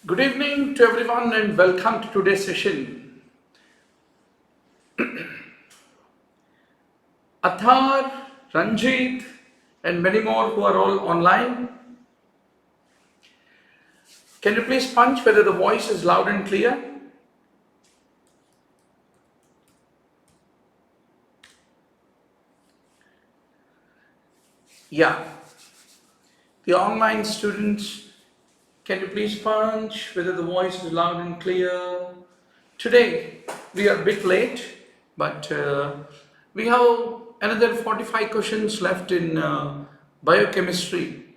Good evening to everyone and welcome to today's session. Athar, Ranjit and many more who are all online. Can you please punch whether the voice is loud and clear? Yeah. The online students, can you please punch whether the voice is loud and clear? Today we are a bit late, but we have another 45 questions left in biochemistry,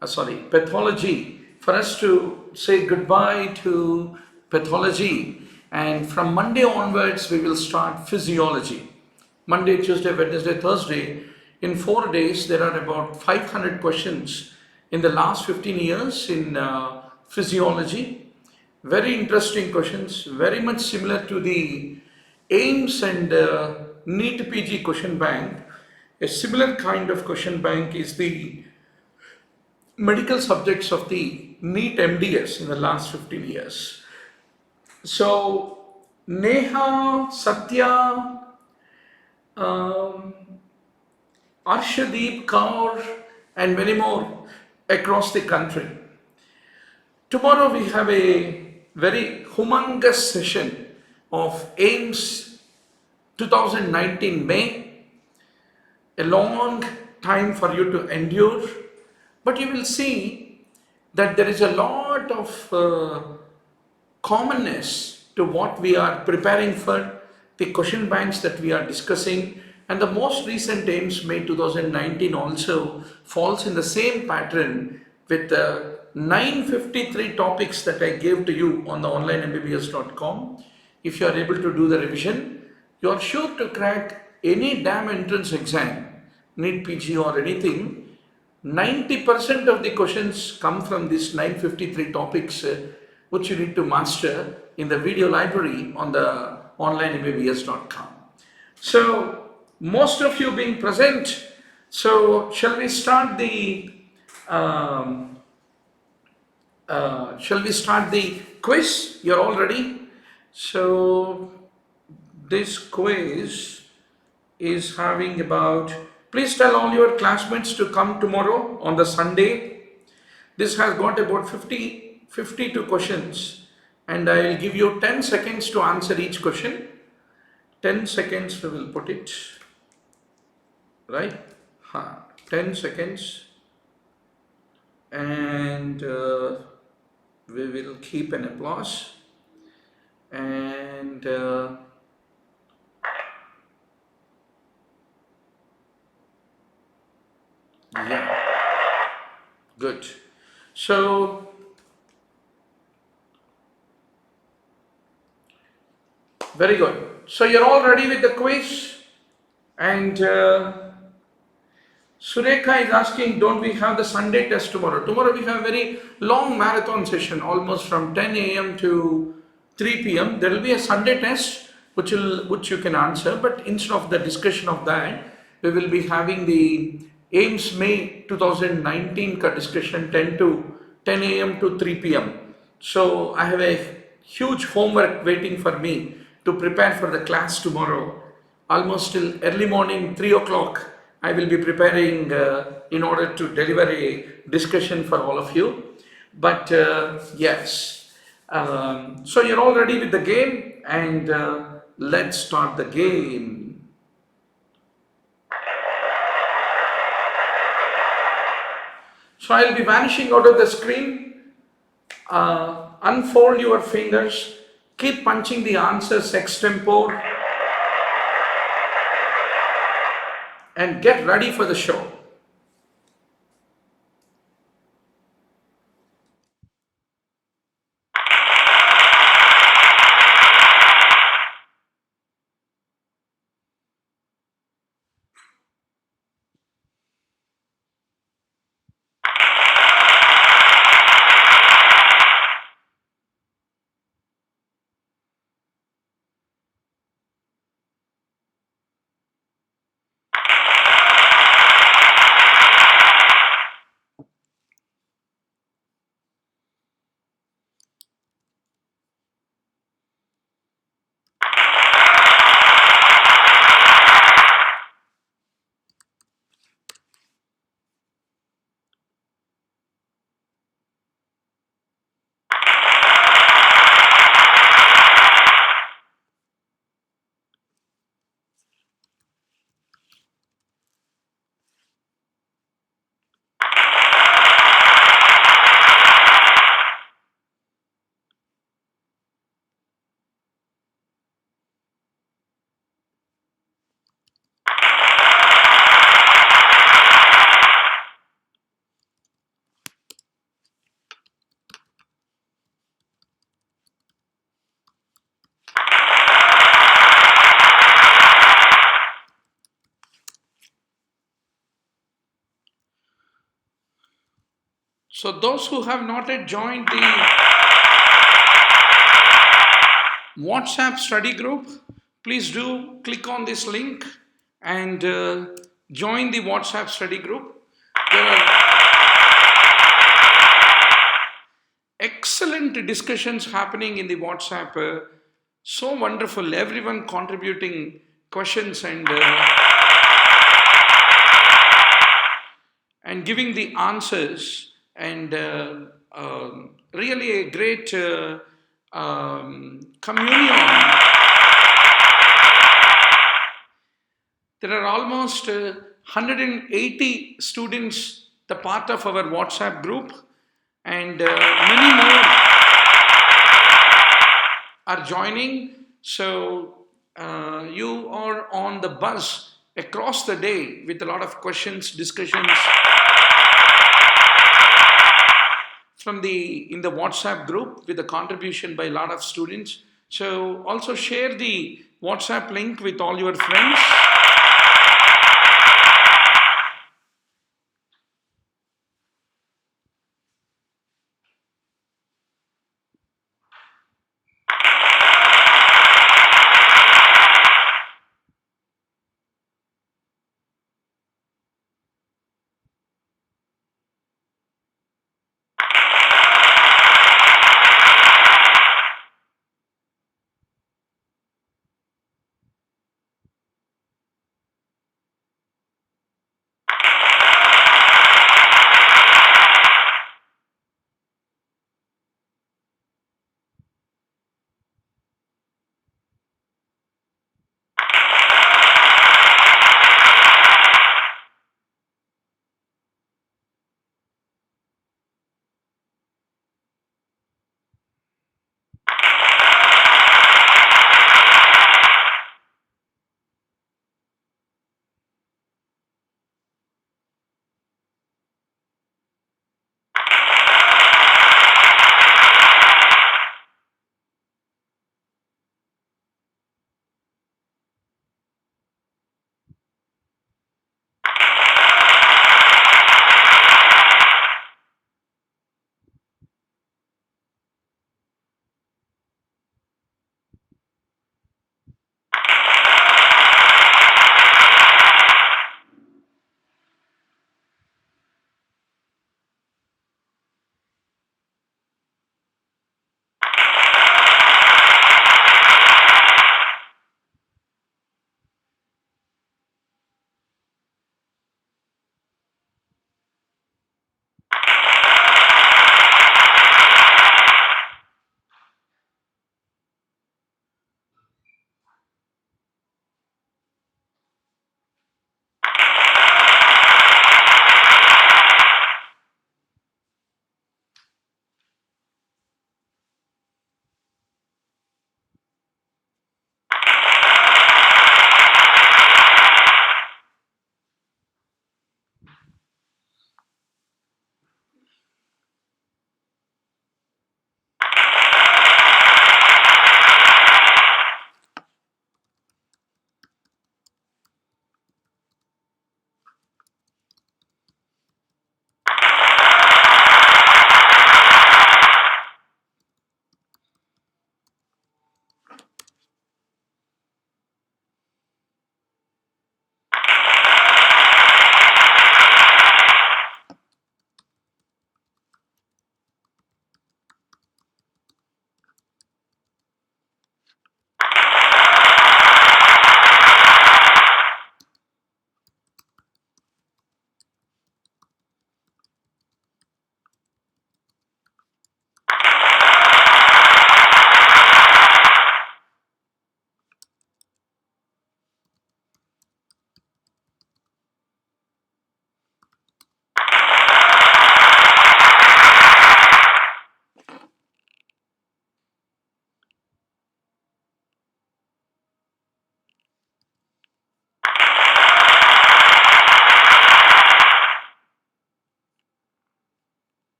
pathology, for us to say goodbye to pathology. And from Monday onwards, we will start physiology. Monday, Tuesday, Wednesday, Thursday. In 4 days, there are about 500 questions in the last 15 years in physiology. Very interesting questions, very much similar to the AIMS and NEETPG question bank. A similar kind of question bank is the medical subjects of the NEET MDS in the last 15 years. So, Neha, Satya, Arshdeep Kaur, and many more across the country. Tomorrow we have a very humongous session of AIMS 2019 May, a long time for you to endure, but you will see that there is a lot of commonness to what we are preparing for, the question banks that we are discussing, and the most recent AIMS May 2019 also falls in the same pattern with the 953 topics that I gave to you on the onlinembbs.com. If you are able to do the revision, you are sure to crack any damn entrance exam, NEETPG or anything. 90% of the questions come from these 953 topics which you need to master in the video library on the onlinembbs.com. So, most of you being present, so shall we start the quiz? You're all ready? So this quiz is having about, please tell all your classmates to come tomorrow on the Sunday. This has got about 52 questions and I will give you 10 seconds to answer each question. 10 seconds we will put it, right? 10 seconds and we will keep an applause and yeah, good. So very good. So you're all ready with the quiz and Sureka is asking, don't we have the Sunday test tomorrow? Tomorrow we have a very long marathon session, almost from 10 a.m. to 3 p.m. There will be a Sunday test which you can answer, but instead of the discussion of that, we will be having the AIMS May 2019 discussion 10 a.m. to 3 p.m. So I have a huge homework waiting for me to prepare for the class tomorrow. Almost till early morning, 3 o'clock. I will be preparing in order to deliver a discussion for all of you. But yes, so you're all ready with the game and let's start the game. So I'll be vanishing out of the screen. Unfold your fingers, keep punching the answers extempore. And get ready for the show. So those who have not yet joined the WhatsApp study group, please do click on this link and join the WhatsApp study group. There are excellent discussions happening in the WhatsApp. So wonderful, everyone contributing questions and giving the answers, and really a great communion. There are almost 180 students, the part of our WhatsApp group, and many more are joining. So you are on the bus across the day with a lot of questions, discussions in the WhatsApp group with a contribution by a lot of students. So also share the WhatsApp link with all your friends.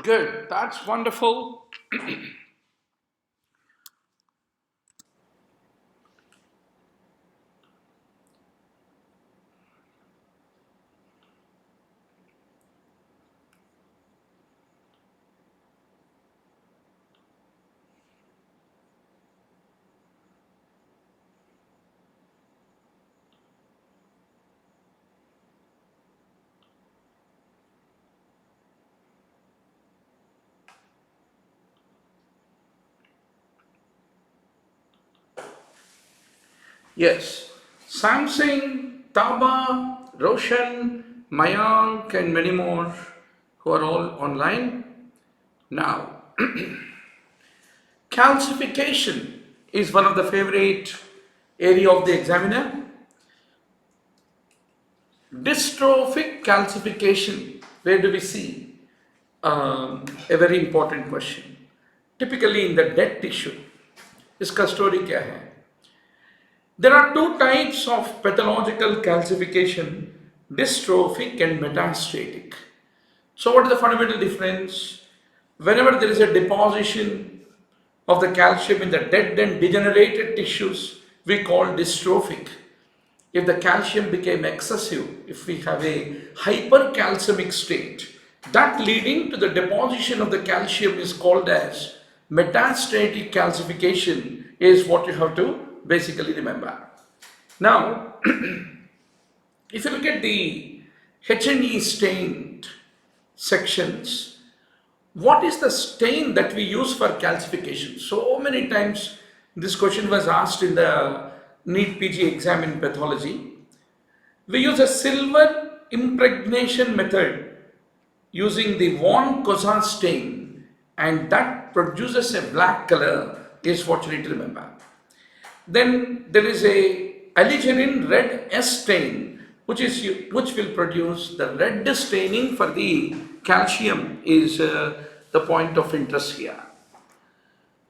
good. That's wonderful. Yes, Samsung, Taba, Roshan, Mayank, and many more who are all online. Now, calcification is one of the favorite area of the examiner. Dystrophic calcification, where do we see? A very important question. Typically in the dead tissue. इसका story क्या है? There are two types of pathological calcification, dystrophic and metastatic. So what is the fundamental difference? Whenever there is a deposition of the calcium in the dead and degenerated tissues, we call dystrophic. If the calcium became excessive, if we have a hypercalcemic state, that leading to the deposition of the calcium is called as metastatic calcification, is what you have to basically remember. Now, if you look at the H&E stained sections, what is the stain that we use for calcification? So many times this question was asked in the NEETPG exam in pathology. We use a silver impregnation method using the von Koza stain, and that produces a black color, is what you need to remember. Then there is a alizarin red S stain, which will produce the red staining for the calcium, is the point of interest here.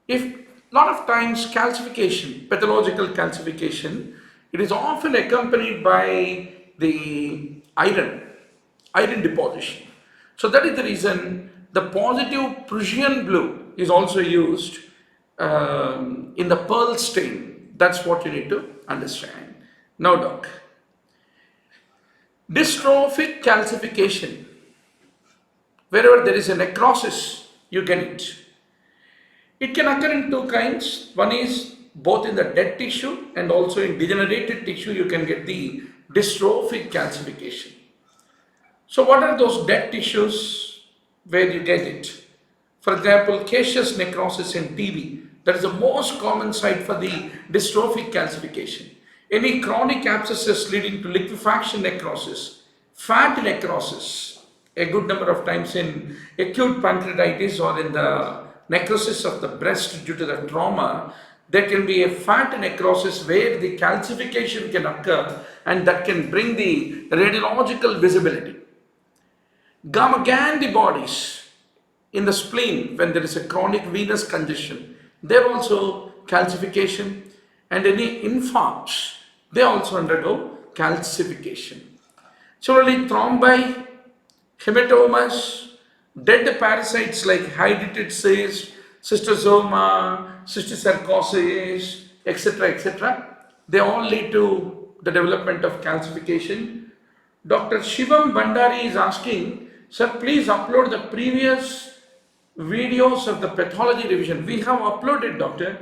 If lot of times calcification, pathological calcification, it is often accompanied by the iron deposition. So that is the reason the positive Prussian blue is also used in the pearl stain. That's what you need to understand. Now doc, dystrophic calcification, wherever there is a necrosis, you get it. It can occur in two kinds. One is both in the dead tissue and also in degenerated tissue, you can get the dystrophic calcification. So what are those dead tissues where you get it? For example, caseous necrosis in TB, that is the most common site for the dystrophic calcification. Any chronic abscesses leading to liquefaction necrosis, fat necrosis, a good number of times in acute pancreatitis or in the necrosis of the breast due to the trauma, there can be a fat necrosis where the calcification can occur, and that can bring the radiological visibility. Gamma antibodies in the spleen when there is a chronic venous congestion, there also calcification, and any infarcts, they also undergo calcification. Similarly, thrombi, hematomas, dead parasites like hydatid cyst, schistosoma, cysticercosis, etc., they all lead to the development of calcification. Dr. Shivam Bandari is asking, sir, please upload the previous videos of the pathology revision. We have uploaded, doctor.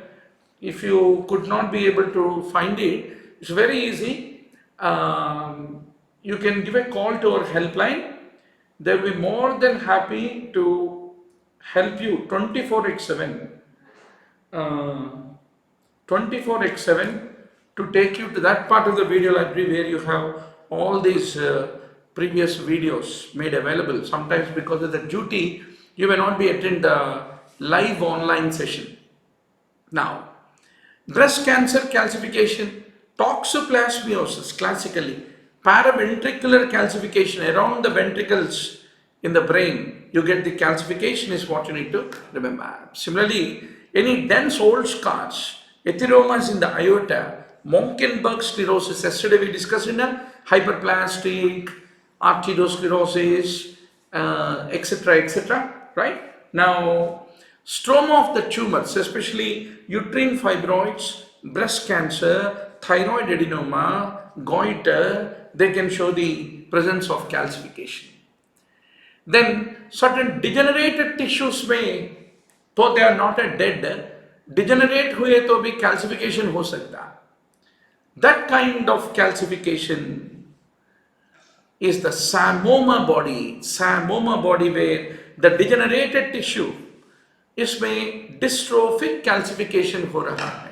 If you could not be able to find it, it's very easy. You can give a call to our helpline. They will be more than happy to help you 24/7. 24/7 to take you to that part of the video library where you have all these previous videos made available. Sometimes because of the duty, you may not be attend the live online session. Now, breast cancer calcification, toxoplasmosis classically, paraventricular calcification around the ventricles in the brain, you get the calcification, is what you need to remember. Similarly, any dense old scars, etheromas in the aorta, Monkenberg sclerosis, yesterday we discussed in a hyperplastic, arteriosclerosis, etc., right? Now, stroma of the tumors, especially uterine fibroids, breast cancer, thyroid adenoma, goiter, they can show the presence of calcification. Then certain degenerated tissues में, though they are not a dead, degenerate हुए तो भी calcification हो सकता. That kind of calcification is the Samoma body where the degenerated tissue, इसमें dystrophic calcification हो रहा है.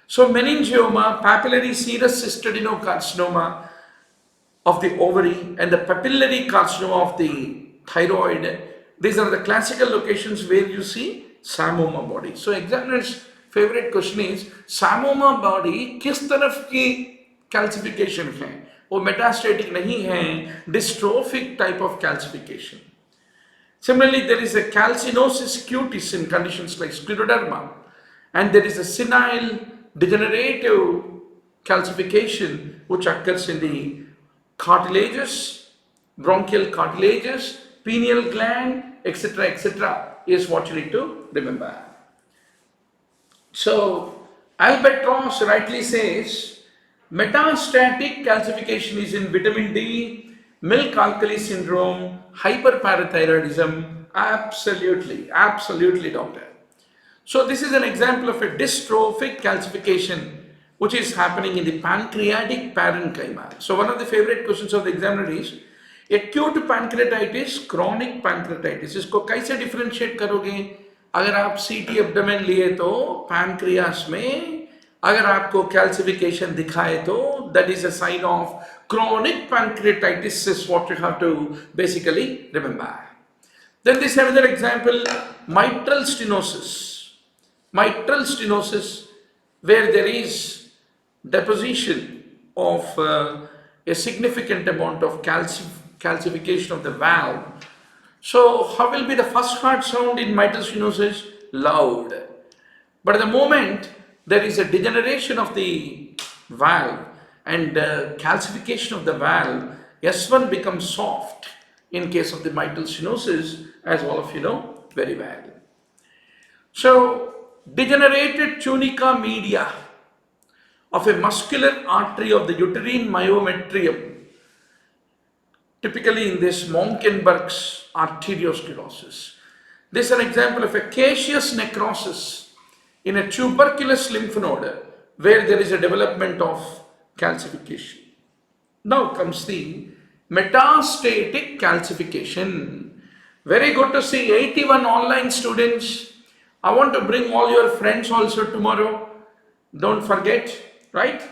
So meningioma, papillary serous cystadenocarcinoma of the ovary and the papillary carcinoma of the thyroid, these are the classical locations where you see Samoma body. So examiner's favorite question is Samoma body किस तरफ की calcification है? वो metastatic नहीं है, dystrophic type of calcification. Similarly, there is a calcinosis cutis in conditions like scleroderma, and there is a senile degenerative calcification which occurs in the cartilages, bronchial cartilages, pineal gland, etc., is what you need to remember. So, Albatross rightly says, metastatic calcification is in vitamin D, milk alkali syndrome, hyperparathyroidism. Absolutely, absolutely, doctor. So, this is an example of a dystrophic calcification which is happening in the pancreatic parenchyma. So, one of the favorite questions of the examiner is acute pancreatitis, chronic pancreatitis. इसको कैसे differentiate करोगे? अगर आप CT abdomen लिए तो pancreas में अगर आपको calcification दिखाए तो that is a sign of chronic pancreatitis is what you have to basically remember. Then this another example, mitral stenosis. Mitral stenosis where there is deposition of a significant amount of calcification of the valve. So how will be the first heart sound in mitral stenosis? Loud. But at the moment there is a degeneration of the valve and calcification of the valve, S1 becomes soft in case of the mitral stenosis, as all of you know very well. So degenerated tunica media of a muscular artery of the uterine myometrium, typically in this Monkenberg's arteriosclerosis. This is an example of a caseous necrosis in a tuberculous lymph node where there is a development of calcification. Now comes the metastatic calcification. Very good to see 81 online students. I want to bring all your friends also tomorrow. Don't forget, right?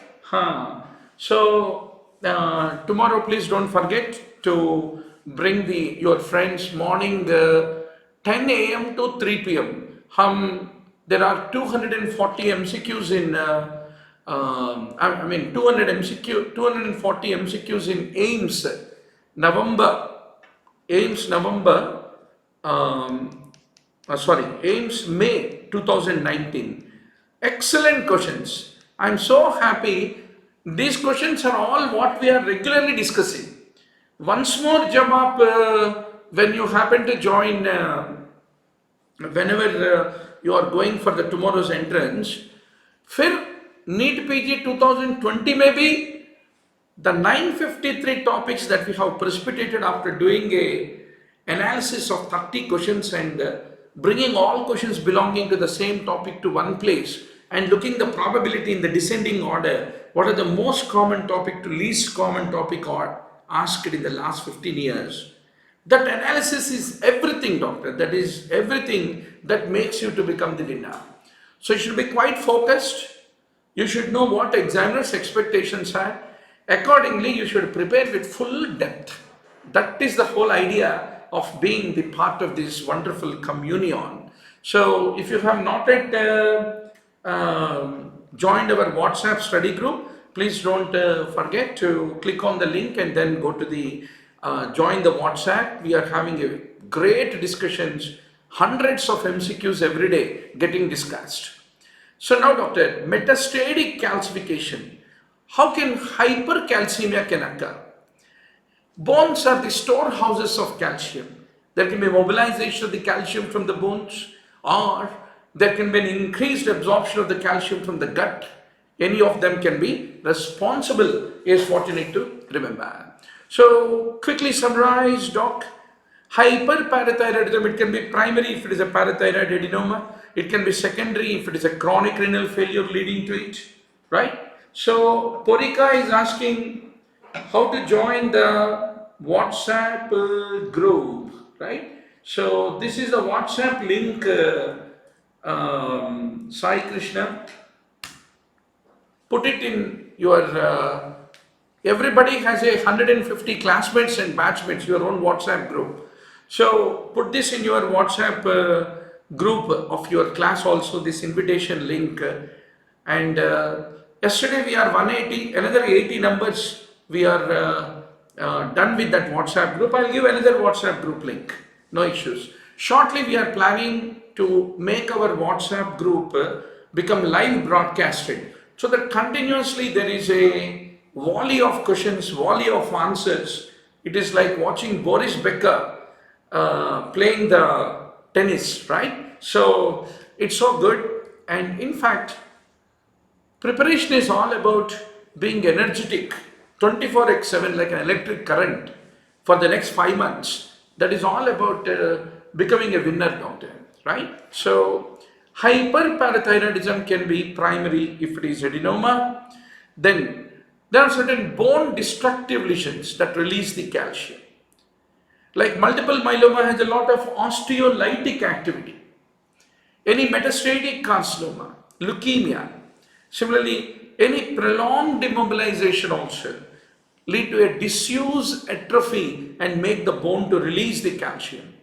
So tomorrow please don't forget to bring your friends morning 10 a.m. to 3 p.m. There are 240 MCQs in 240 MCQs in AIMS AIMS May 2019. Excellent questions. I'm so happy. These questions are all what we are regularly discussing. Once more, when you happen to join, whenever you are going for the tomorrow's entrance, फिर NEETPG 2020 maybe the 953 topics that we have precipitated after doing a analysis of 30 questions and bringing all questions belonging to the same topic to one place and looking the probability in the descending order, what are the most common topic to least common topic are asked in the last 15 years. That analysis is everything, doctor. That is everything that makes you to become the winner. So you should be quite focused. You should know what examiner's expectations are. Accordingly, you should prepare with full depth. That is the whole idea of being the part of this wonderful communion. So if you have not yet joined our WhatsApp study group, please don't forget to click on the link and then go to the join the WhatsApp. We are having a great discussions, hundreds of MCQs every day getting discussed. So now, doctor, metastatic calcification. How can hypercalcemia can occur? Bones are the storehouses of calcium. there can be mobilization of the calcium from the bones, or there can be an increased absorption of the calcium from the gut. Any of them can be responsible, is what you need to remember. So quickly summarize, doc. Hyperparathyroidism, it can be primary if it is a parathyroid adenoma. It can be secondary if it is a chronic renal failure leading to it, right? So Porika is asking how to join the WhatsApp group, right? So this is the WhatsApp link, Sai Krishna. Put it in your, everybody has 150 classmates and batchmates, your own WhatsApp group. So put this in your WhatsApp group of your class also, this invitation link. And yesterday we are 180, another 80 numbers we are done with that WhatsApp group. I'll give another WhatsApp group link, no issues. Shortly we are planning to make our WhatsApp group become live broadcasted, so that continuously there is a volley of questions, volley of answers. It is like watching Boris Becker playing the tennis, right? So it's so good. And in fact, preparation is all about being energetic 24/7 like an electric current for the next 5 months. That is all about becoming a winner, doctor, right? So hyperparathyroidism can be primary if it is adenoma. Then there are certain bone destructive lesions that release the calcium. Like multiple myeloma has a lot of osteolytic activity. Any metastatic carcinoma, leukemia, similarly, any prolonged immobilization also lead to a disuse atrophy and make the bone to release the calcium.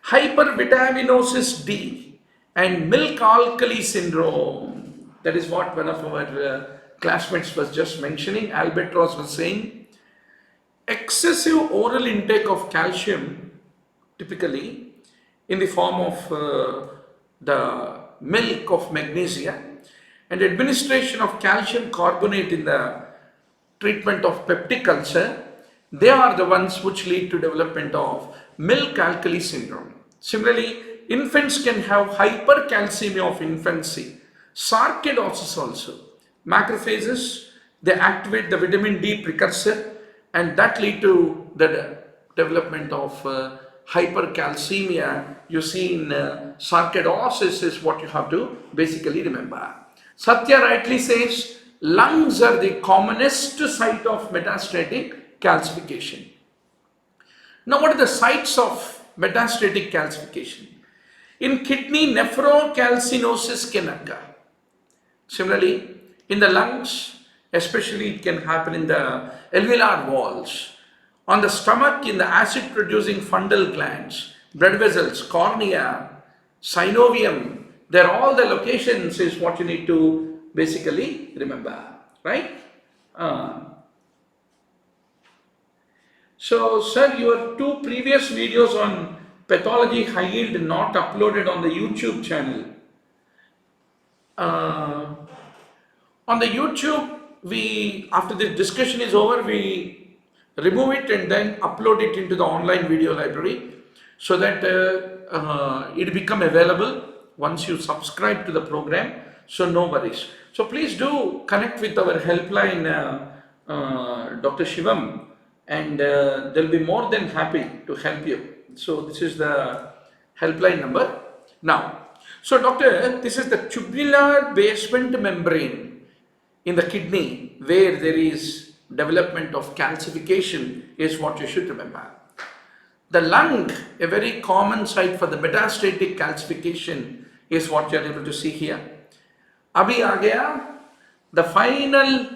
Hypervitaminosis D and milk alkali syndrome. That is what one of our classmates was just mentioning. Albatross was saying. Excessive oral intake of calcium, typically in the form of the milk of magnesia, and administration of calcium carbonate in the treatment of peptic ulcer, they are the ones which lead to development of milk alkali syndrome. Similarly, infants can have hypercalcemia of infancy, sarcoidosis also. Macrophages, they activate the vitamin D precursor, and that lead to the development of hypercalcemia. You see in sarcoidosis is what you have to basically remember. Satya rightly says lungs are the commonest site of metastatic calcification. Now what are the sites of metastatic calcification? In kidney, nephrocalcinosis can occur. Similarly, in the lungs, especially it can happen in the alveolar walls. On the stomach, in the acid producing fundal glands, blood vessels, cornea, synovium, they're all the locations is what you need to basically remember, right? So sir, your 2 previous videos on pathology high yield not uploaded on the YouTube channel. On the YouTube, we, after the discussion is over, we remove it and then upload it into the online video library, so that it become available once you subscribe to the program. So no worries. So please do connect with our helpline, Dr. Shivam, and they'll be more than happy to help you. So this is the helpline number. Now, so doctor, this is the tubular basement membrane in the kidney where there is development of calcification is what you should remember. The lung, a very common site for the metastatic calcification, is what you are able to see here. Abhi aa gaya, the final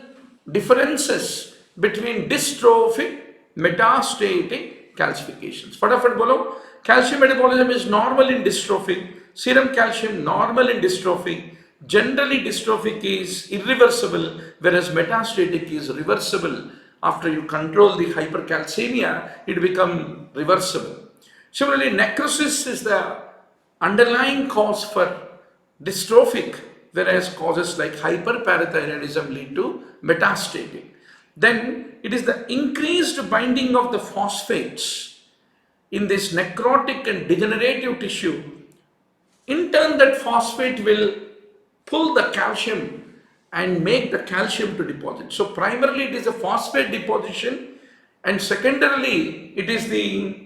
differences between dystrophic, metastatic calcifications. Fatafat bolo, calcium metabolism is normal in dystrophic, serum calcium normal in dystrophic. Generally dystrophic is irreversible, whereas metastatic is reversible. After you control the hypercalcemia, it becomes reversible. Similarly, necrosis is the underlying cause for dystrophic, whereas causes like hyperparathyroidism lead to metastatic. Then it is the increased binding of the phosphates in this necrotic and degenerative tissue, in turn that phosphate will pull the calcium and make the calcium to deposit. So primarily it is a phosphate deposition, and secondarily it is the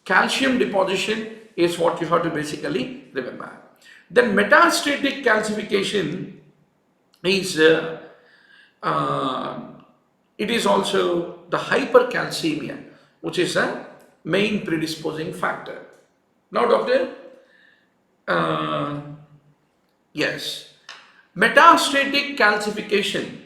calcium deposition is what you have to basically remember. Then metastatic calcification is it is also the hypercalcemia, which is a main predisposing factor. Now, doctor, yes, metastatic calcification.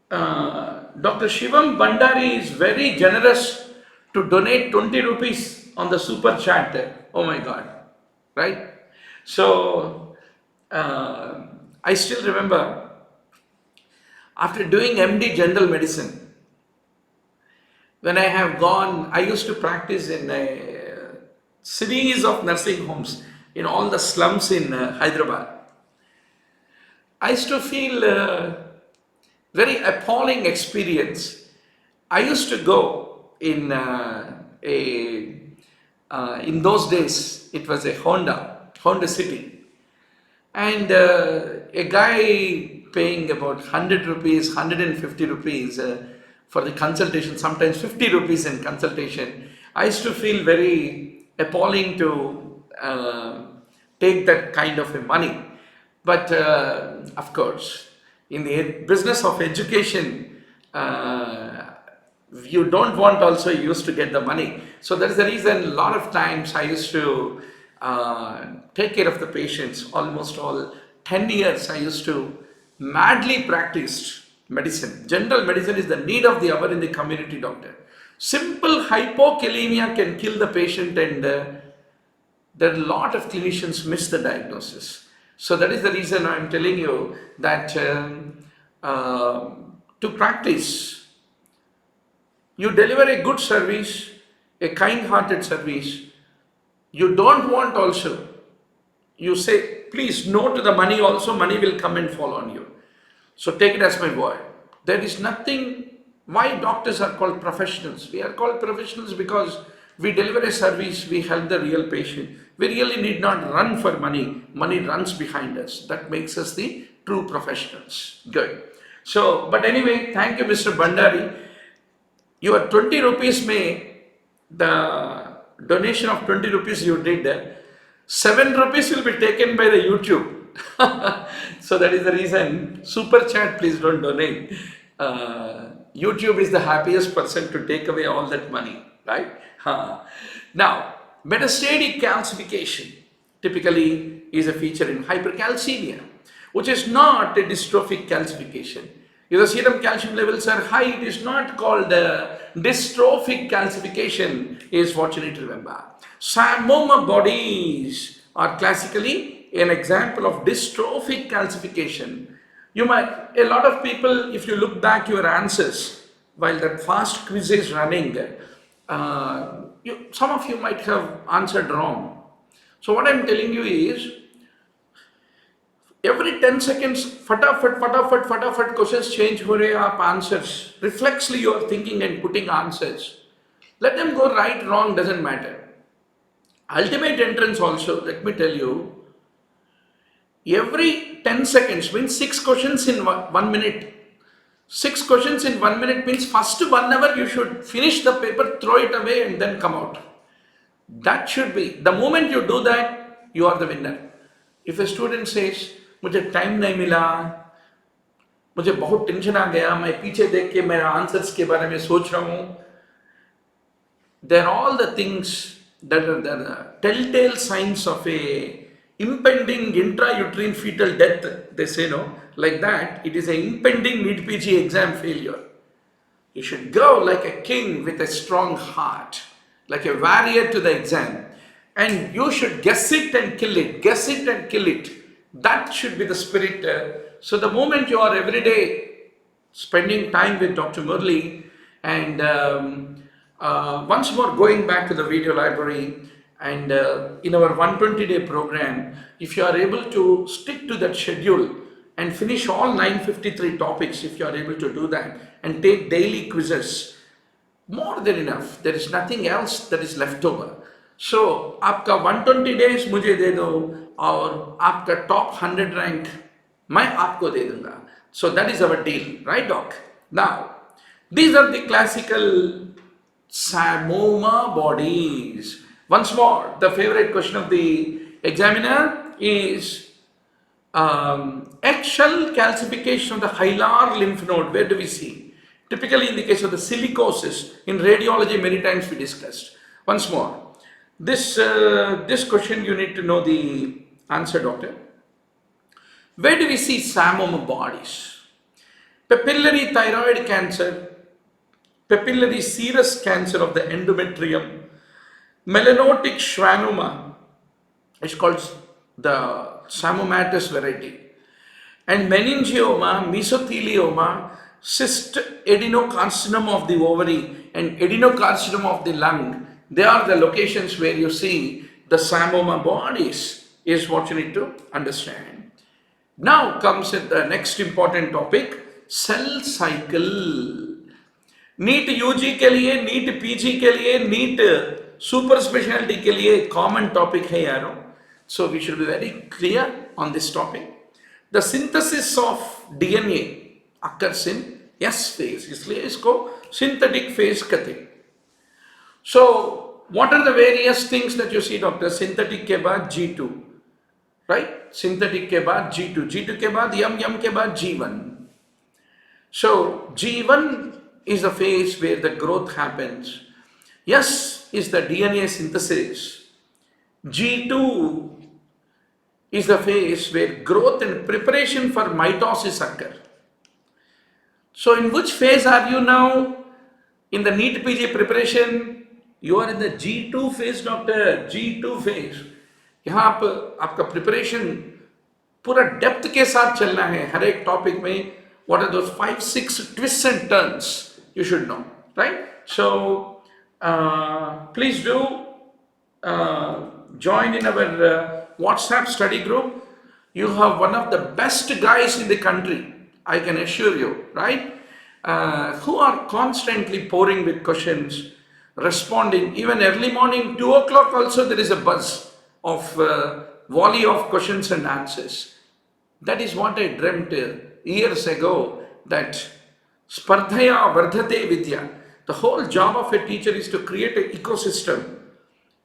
Dr. Shivam Bandari is very generous to donate 20 rupees on the super chat. Oh my God, right? So, I still remember after doing MD General Medicine, when I have gone, I used to practice in a series of nursing homes in all the slums in Hyderabad. I used to feel very appalling experience. I used to go in in those days, it was a Honda City, and a guy paying about 100 rupees, 150 rupees for the consultation, sometimes 50 rupees in consultation. I used to feel very appalling to take that kind of a money. But of course, in the business of education, you don't want also used to get the money. So that is the reason a lot of times I used to take care of the patients. Almost all 10 years I used to madly practice medicine. General medicine is the need of the hour in the community, doctor. Simple hypokalemia can kill the patient, and there are a lot of clinicians miss the diagnosis. So that is the reason I am telling you that to practice, you deliver a good service, a kind-hearted service. You don't want also, you say, please no to the money also, money will come and fall on you. So take it as my word. There is nothing, why doctors are called professionals? We are called professionals because we deliver a service, we help the real patient. We really need not run for money. Money runs behind us. That makes us the true professionals. Good. So, but anyway, thank you, Mr. Bandari. Your 20 rupees the donation of 20 rupees you did, 7 rupees will be taken by the YouTube. So that is the reason, super chat, please don't donate. YouTube is the happiest person to take away all that money, right? Now, metastatic calcification typically is a feature in hypercalcemia, which is not a dystrophic calcification. If the serum calcium levels are high, it is not called dystrophic calcification, is what you need to remember. Myeloma bodies are classically an example of dystrophic calcification. You might, a lot of people, if you look back your answers, while that fast quiz is running, some of you might have answered wrong. So what I am telling you is, every 10 seconds, fatafat questions change ho rahe aap answers. Reflexly you are thinking and putting answers. Let them go right, wrong, doesn't matter. Ultimate entrance also, let me tell you, every 10 seconds means 6 questions in 1 minute. 6 questions in 1 minute means first 1 hour you should finish the paper, throw it away and then come out. That should be, the moment you do that, you are the winner. If a student says, मुझे time नहीं मिला, मुझे बहुत tension आ गया, मैं पीछे देख के मेरा आंसर्स के बारे में सोच रहा हूँ, they are all the things that are the telltale signs of a impending intrauterine fetal death, they say, no, like that, it is an impending NEETPG exam failure. You should go like a king with a strong heart, like a warrior to the exam, and you should guess it and kill it, guess it and kill it. That should be the spirit. So the moment you are every day spending time with Dr. Murli, and once more going back to the video library, and in our 120-day program, if you are able to stick to that schedule and finish all 953 topics, if you are able to do that and take daily quizzes, more than enough. There is nothing else that is left over. So आपका 120 days मुझे दे दो और आपका top 100 rank मैं आपको दे दूंगा. So that is our deal, right, doc? Now, these are the classical Samoma bodies. Once more, the favorite question of the examiner is eggshell calcification of the hilar lymph node. Where do we see? Typically in the case of the silicosis, in radiology many times we discussed. Once more, this question you need to know the answer, doctor. Where do we see Samoma bodies? Papillary thyroid cancer, papillary serous cancer of the endometrium, melanotic schwannoma is called the Samomatous variety, and meningioma, mesothelioma, cyst adenocarcinoma of the ovary and adenocarcinoma of the lung. They are the locations where you see the Samoma bodies, is what you need to understand. Now comes the next important topic, cell cycle. NEET UG के लिए, NEET PG के लिए, NEET super specialty के लिए common topic है यारों. So we should be very clear on this topic. The synthesis of DNA occurs in S phase, इसलिए इसको synthetic phase कहते हैं. So what are the various things that you see, doctor? Synthetic के बाद G2, right? Synthetic के बाद G2, G2 के बाद M के बाद G1. So G1 is the phase where the growth happens. S is the DNA synthesis. G2 is the phase where growth and preparation for mitosis occur. So in which phase are you now? In the NEETPG preparation, you are in the G2 phase, doctor. G2 phase. यहाँ आप आपका preparation पूरा depth के साथ चलना है. हर एक topic में what are those 5-6 twists and turns you should know, right? So please do join in our WhatsApp study group. You have one of the best guys in the country, I can assure you, right? Who are constantly pouring with questions, responding. Even early morning, 2 o'clock also there is a buzz of volley of questions and answers. That is what I dreamt years ago, that Spardhaya Vardhate Vidya. The whole job of a teacher is to create an ecosystem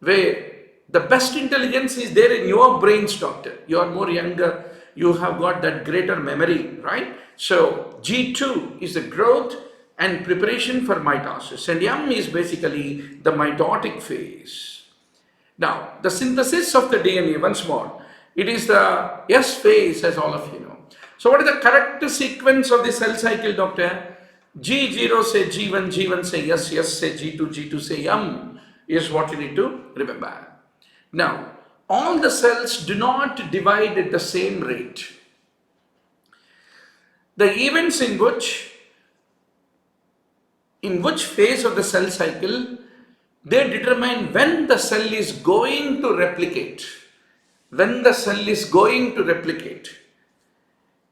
where the best intelligence is there in your brains, doctor. You are more younger, you have got that greater memory, right? So G2 is the growth and preparation for mitosis, and M is basically the mitotic phase. Now, the synthesis of the DNA, once more, it is the S phase, as all of you know. So what is the correct sequence of the cell cycle, doctor? G0 say G1, G1 say S, S say G2, G2 say M is what you need to remember. Now, all the cells do not divide at the same rate. The events in which phase of the cell cycle, they determine when the cell is going to replicate. When the cell is going to replicate,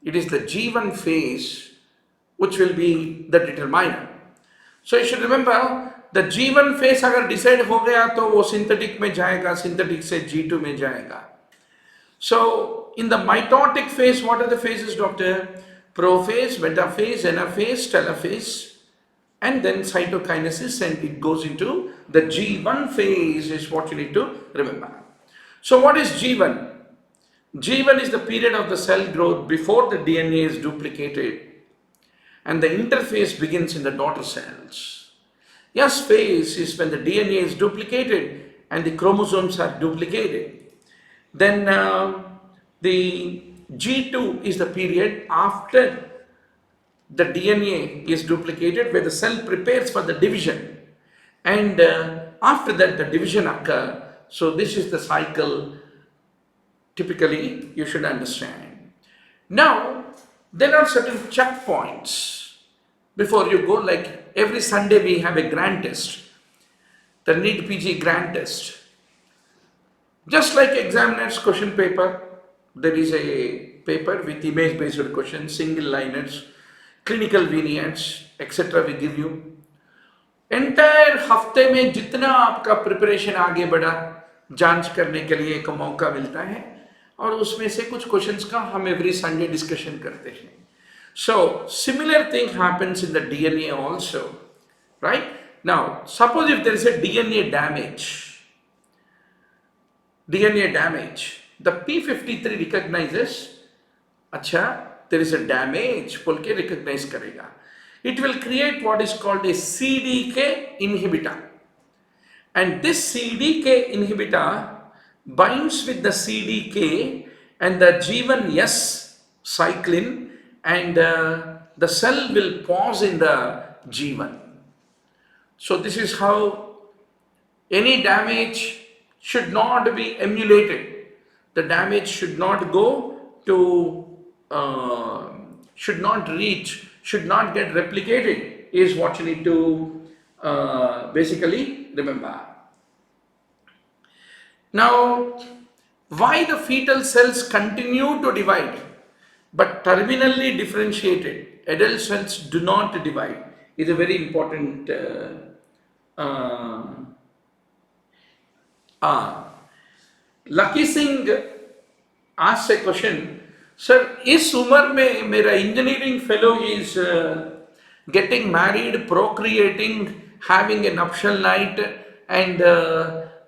it is the G1 phase which will be the determiner. So you should remember, the G1 phase अगर decide हो गया तो वो synthetic में जाएगा, synthetic से G2 में जाएगा. So in the mitotic phase, what are the phases, doctor? Prophase, metaphase, anaphase, telophase, and then cytokinesis, and it goes into the G1 phase is what you need to remember. So what is G1? G1 is the period of the cell growth before the DNA is duplicated and the interphase begins in the daughter cells. S phase is when the DNA is duplicated and the chromosomes are duplicated. Then the G2 is the period after the DNA is duplicated, where the cell prepares for the division, and after that the division occurs. So this is the cycle typically you should understand. Now there are certain checkpoints before you go, like every Sunday we have a grand test, the NEETPG grand test. Just like examiner's question paper, there is a paper with image based questions, single liners, clinical vignettes, etc. we give you. Entire हफ्ते में जितना आपका preparation आगे बढ़ा जांच करने के लिए एक मौका मिलता है और उसमें से कुछ क्वेश्चंस का हम एवरी संडे डिस्कशन करते हैं. So similar thing happens in the DNA also, right? Now suppose if there is a DNA damage, the P53 recognizes, अच्छा there is a damage बोल के recognize करेगा. It will create what is called a CDK inhibitor, and this CDK inhibitor binds with the CDK and the G1S cyclin, and the cell will pause in the G1. So this is how any damage should not be emulated. The damage should not go to, should not reach, should not get replicated, is what you need to basically remember. Now, why the fetal cells continue to divide but terminally differentiated adult cells do not divide is a very important Lucky Singh asked a question, sir, is umar mein mera engineering fellow is getting married, procreating, having a nuptial night and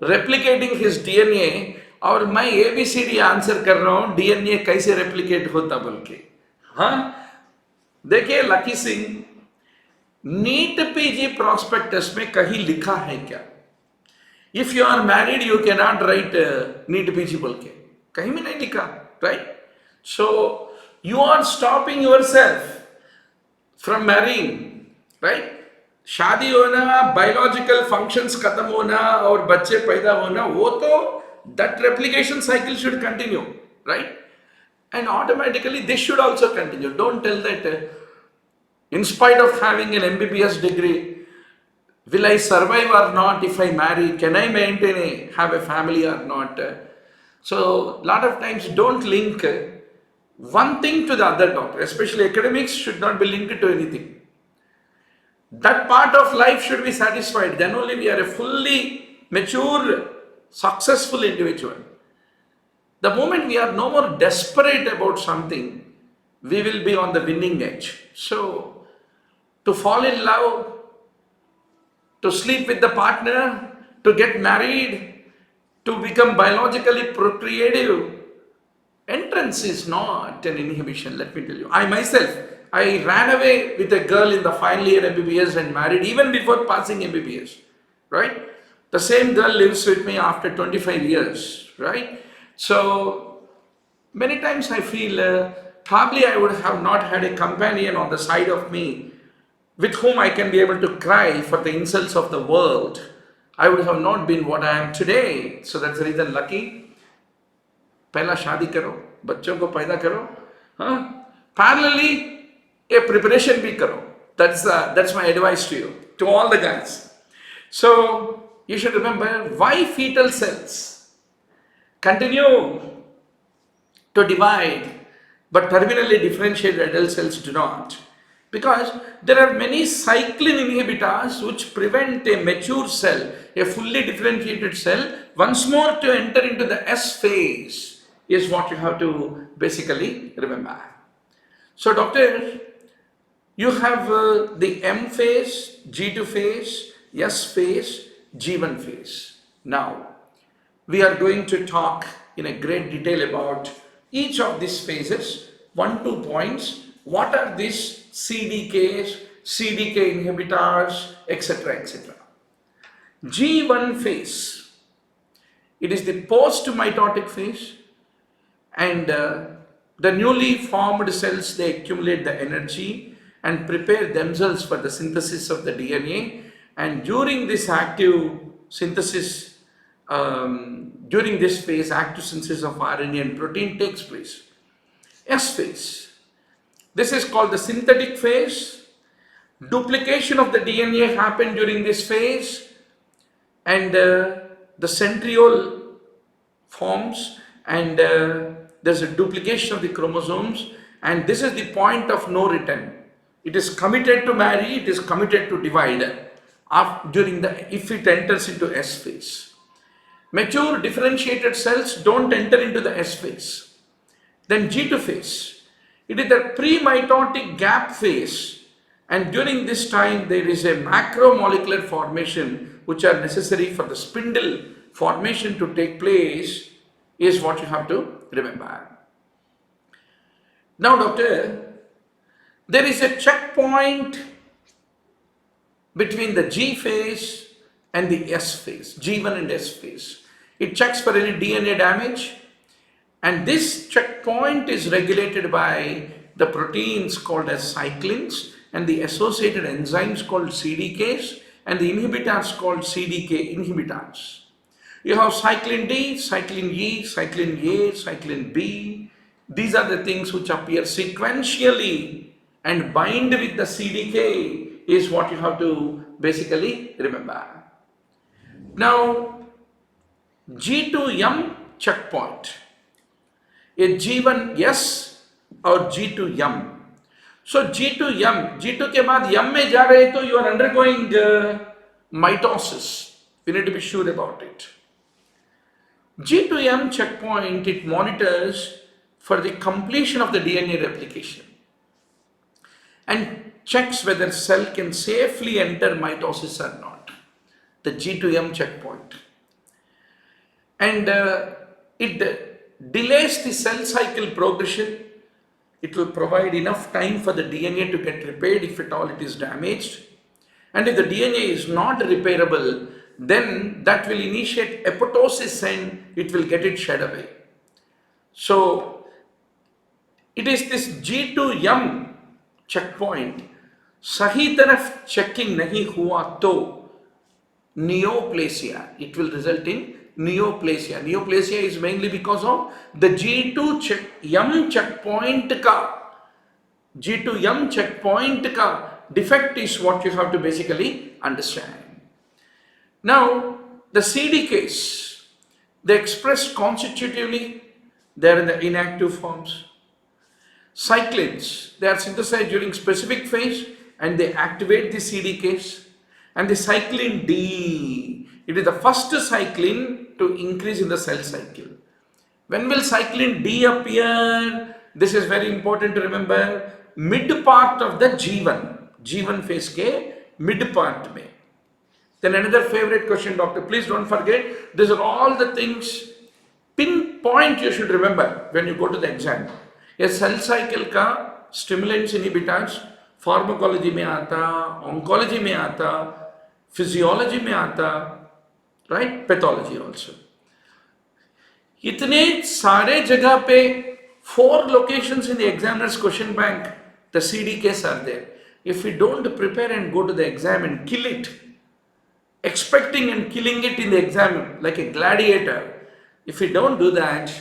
replicating his DNA, और मैं ABCD answer कर रहा हूँ DNA कैसे replicate होता बोल के. हाँ, देखिए Lucky Singh, NEET PG prospectus में कहीं लिखा है क्या? If you are married you can not write NEET PG बोल के, कहीं भी नहीं लिखा, right? So you are stopping yourself from marrying, right? शादी होना, बायोलॉजिकल फंक्शंस खत्म होना और बच्चे पैदा होना, वो तो that replication cycle should continue, right? And automatically this should also continue. Don't tell that in spite of having an MBBS degree, will I survive or not if I marry? Can I maintain have a family or not? So lot of times don't link one thing to the other, doctor. Especially academics should not be linked to anything. That part of life should be satisfied. Then only we are a fully mature, successful individual. The moment we are no more desperate about something, we will be on the winning edge. So, to fall in love, to sleep with the partner, to get married, to become biologically procreative, entrance is not an inhibition, let me tell you. I myself, I ran away with a girl in the final year MBBS and married even before passing MBBS, right? The same girl lives with me after 25 years, right? So many times I feel probably I would have not had a companion on the side of me with whom I can be able to cry for the insults of the world. I would have not been what I am today. So that's the reason, lucky. पहला शादी करो, बच्चों को पैदा करो, हाँ? Parallelly, a preparation भी करो. That's my advice to you, to all the guys. So you should remember why fetal cells continue to divide but terminally differentiated adult cells do not. Because there are many cyclin inhibitors which prevent a mature cell, a fully differentiated cell, once more to enter into the S phase, is what you have to basically remember. So doctor, you have the M phase, G2 phase, S phase, G1 phase. Now, we are going to talk in a great detail about each of these phases, 1-2 points. What are these CDKs, CDK inhibitors, etc., etc. G1 phase, it is the post-mitotic phase, and the newly formed cells, they accumulate the energy and prepare themselves for the synthesis of the DNA. And during this active synthesis, during this phase, active synthesis of RNA and protein takes place. S phase. This is called the synthetic phase. Duplication of the DNA happened during this phase, and the centriole forms, and there's a duplication of the chromosomes, and this is the point of no return. It is committed to marry, it is committed to divide. if it enters into S phase. Mature differentiated cells don't enter into the S phase. Then G2 phase. It is the pre-mitotic gap phase, and during this time there is a macromolecular formation which are necessary for the spindle formation to take place, is what you have to remember. Now doctor, there is a checkpoint between the G phase and the S phase, G1 and S phase. It checks for any DNA damage, and this checkpoint is regulated by the proteins called as cyclins and the associated enzymes called CDKs and the inhibitors called CDK inhibitors. You have cyclin D, cyclin E, cyclin A, cyclin B. These are the things which appear sequentially and bind with the CDK, is what you have to basically remember. Now, G2M checkpoint, a G1S or G2M. So G2M, G2 के बाद M में जा रहे तो you are undergoing mitosis. We need to be sure about it. G2M checkpoint, it monitors for the completion of the DNA replication and checks whether cell can safely enter mitosis or not. The G2M checkpoint. And it delays the cell cycle progression. It will provide enough time for the DNA to get repaired if at all it is damaged. And if the DNA is not repairable, then that will initiate apoptosis and it will get it shed away. So it is this G2M checkpoint, सही तरफ checking नहीं हुआ तो neoplasia, it will result in neoplasia. Neoplasia is mainly because of the G2M checkpoint ka defect is what you have to basically understand. Now, the CDKs, they express constitutively, they are in the inactive forms. Cyclins, they are synthesized during specific phase and they activate the CDKs. And the cyclin D, it is the first cyclin to increase in the cell cycle. When will cyclin D appear? This is very important to remember. Mid part of the G1 phase ke mid part mein. Then another favorite question, doctor, please don't forget, these are all the things, pinpoint you should remember when you go to the exam. A cell cycle ka stimulants inhibitors, pharmacology में आता, oncology में आता, physiology में आता, right? Pathology also. इतने सारे जगह पे 4 locations in the examiner's question bank, the CDKs are there. If we don't prepare and go to the exam and kill it, expecting and killing it in the exam like a gladiator, if we don't do that,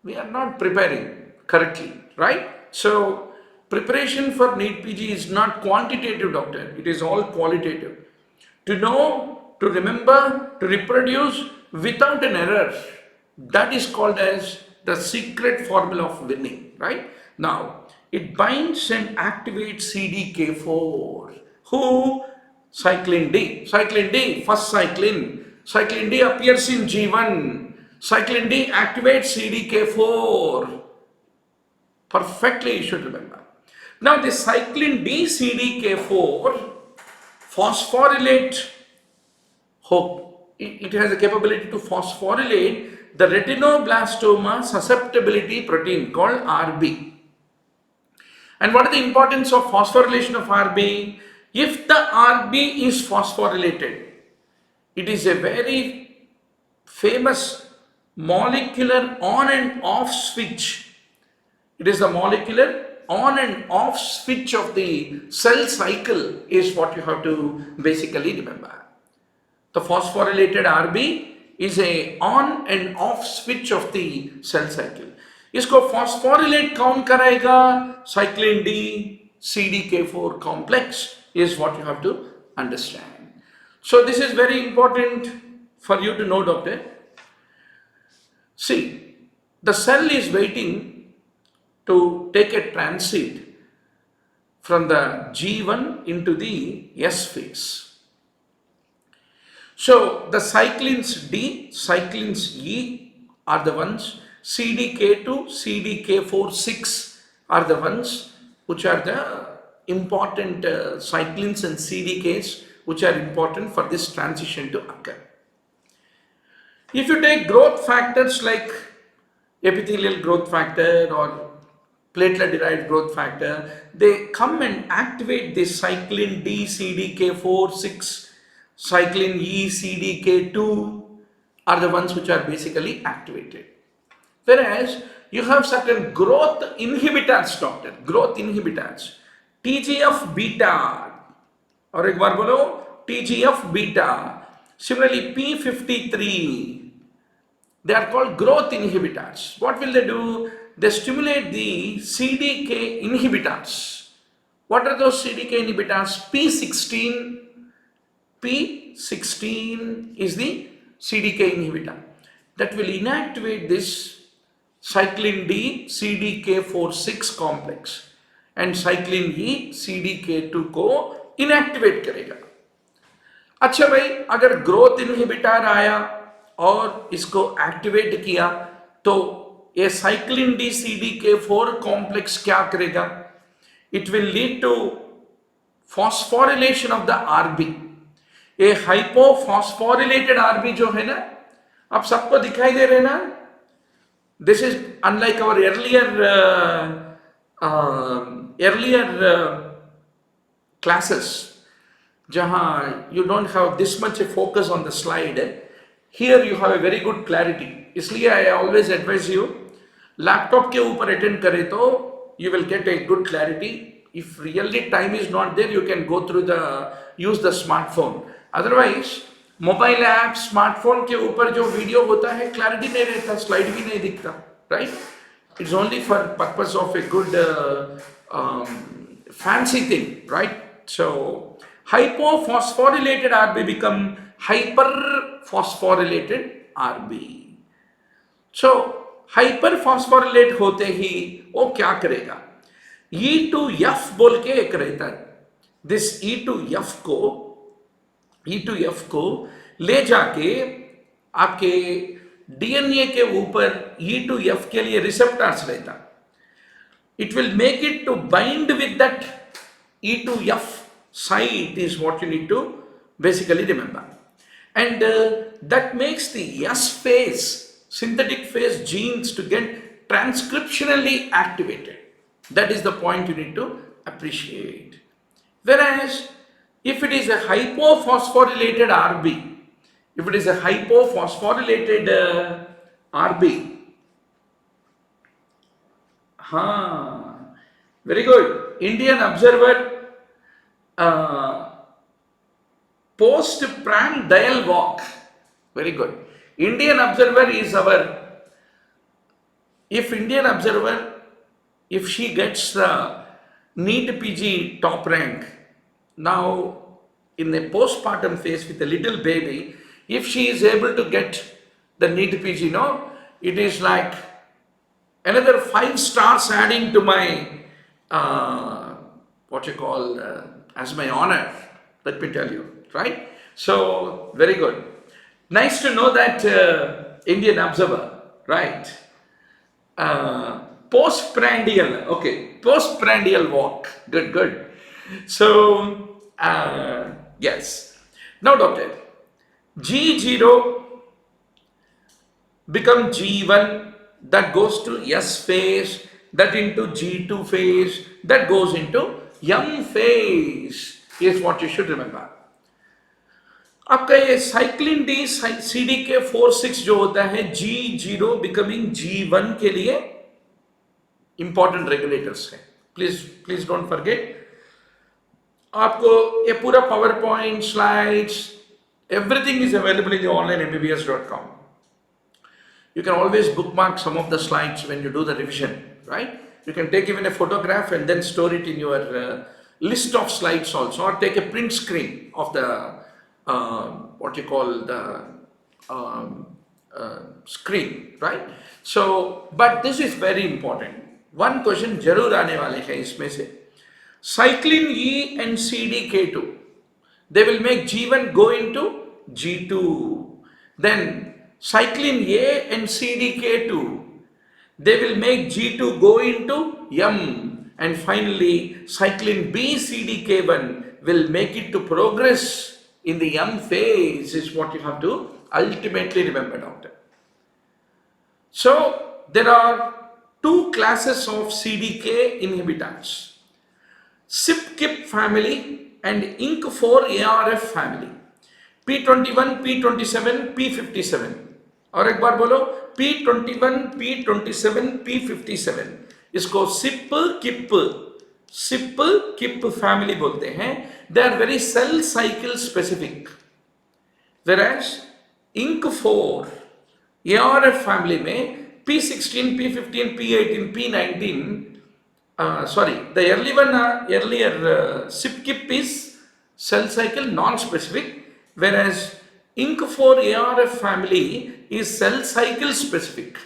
we are not preparing correctly, right? So preparation for NEETPG is not quantitative, doctor. It is all qualitative. To know, to remember, to reproduce without an error. That is called as the secret formula of winning, right? Now, it binds and activates CDK4. Who? Cyclin D. Cyclin D, first cyclin. Cyclin D appears in G1. Cyclin D activates CDK4. Perfectly you should remember. Now the cyclin D CDK4 phosphorylate, it has a capability to phosphorylate the retinoblastoma susceptibility protein called RB. And what is the importance of phosphorylation of RB? If the RB is phosphorylated, it is a very famous molecular on and off switch. It is the molecular on and off switch of the cell cycle is what you have to basically remember. The phosphorylated RB is a on and off switch of the cell cycle. इसको phosphorylate कौन करेगा? Cyclin D CDK4 complex is what you have to understand. So this is very important for you to know, doctor. See, the cell is waiting to take a transit from the G1 into the S phase. So the cyclins D, cyclins E are the ones, CDK2, CDK4, 6 are the ones which are the important cyclins and CDKs which are important for this transition to occur. If you take growth factors like epithelial growth factor or platelet derived growth factor, they come and activate the cyclin D, CDK4, 6, cyclin E, CDK2 are the ones which are basically activated. Whereas you have certain growth inhibitors, doctor, growth inhibitors, TGF beta, और एक बार बोलो TGF beta, similarly P53, they are called growth inhibitors. What will they do? They stimulate the CDK inhibitors. What are those CDK inhibitors? P16 is the CDK inhibitor that will inactivate this cyclin D CDK4-6 complex and cyclin E CDK2 को inactivate करेगा. अच्छा भाई, अगर growth inhibitor आया और इसको activate किया तो ये साइक्लिन डी CDK4 कॉम्प्लेक्स क्या करेगा? It will lead to phosphorylation of the RB. ये हाइपोफॉस्फोरिलेटेड आरबी जो है ना, आप सबको दिखाई दे रहे ना? This is unlike our earlier classes jahan you don't have this much a focus on the slide. Here you have a very good clarity. इसलिए I always advise you, laptop के ऊपर attend करे तो you will get a good clarity. If really time is not there, you can go through use the smartphone. Otherwise mobile app, smartphone के ऊपर जो video होता है clarity नहीं रहता, slide भी नहीं दिखता, right? It's only for purpose of a good fancy thing, right? So hypophosphorylated RB become hyperphosphorylated RB. So hyperphosphorylate होते ही वो क्या करेगा? E2F बोल के एक रहता है. This E2F को ले जाके आपके DNA के ऊपर E2F के लिए रिसेप्टर्स रहता. It will make it to bind with that E2F site is what you need to basically remember. And that makes the S phase, synthetic phase genes to get transcriptionally activated. That is the point you need to appreciate. Whereas if it is a hypophosphorylated RB, very good. Indian Observer postprandial walk. Very good. Indian Observer is if she gets the NEETPG top rank, now in the postpartum phase with a little baby, if she is able to get the NEETPG, it is like another 5 stars adding to my as my honor, let me tell you, right? So very good. Nice to know that Indian Observer, right? Postprandial, okay, postprandial walk, good. So yes. Now doctor, G0 become G1, that goes to S phase, that into G2 phase, that goes into M phase, is what you should remember. आपका ये cyclin D CDK4-6 जो होता है G0 becoming G1 के लिए important regulators है. Please don't forget. आपको ये पूरा PowerPoint slides, everything is available in the onlinemmbbs.com. You can always bookmark some of the slides when you do the revision, right? You can take even a photograph and then store it in your list of slides also, or take a print screen of the screen, right? So, but this is very important. One question जरूर आने वाले हैं इसमें से. Cyclin E and CDK2, they will make G1 go into G2. Then cyclin A and CDK2, they will make G2 go into M, and finally cyclin B CDK1 will make it to progress in the M phase, is what you have to ultimately remember, doctor. So there are two classes of CDK inhibitors: CYP-KIP family and INK4-ARF family. P21, P27, P57. और एक बार बोलो, P21, P27, P57. इसको SIP family बोलते हैं. They are very cell cycle specific. Whereas INK4 ARF family में P16, P15, P18, P19, the earlier CYP-KIP is cell cycle non-specific, whereas INK4 ARF family is cell cycle specific.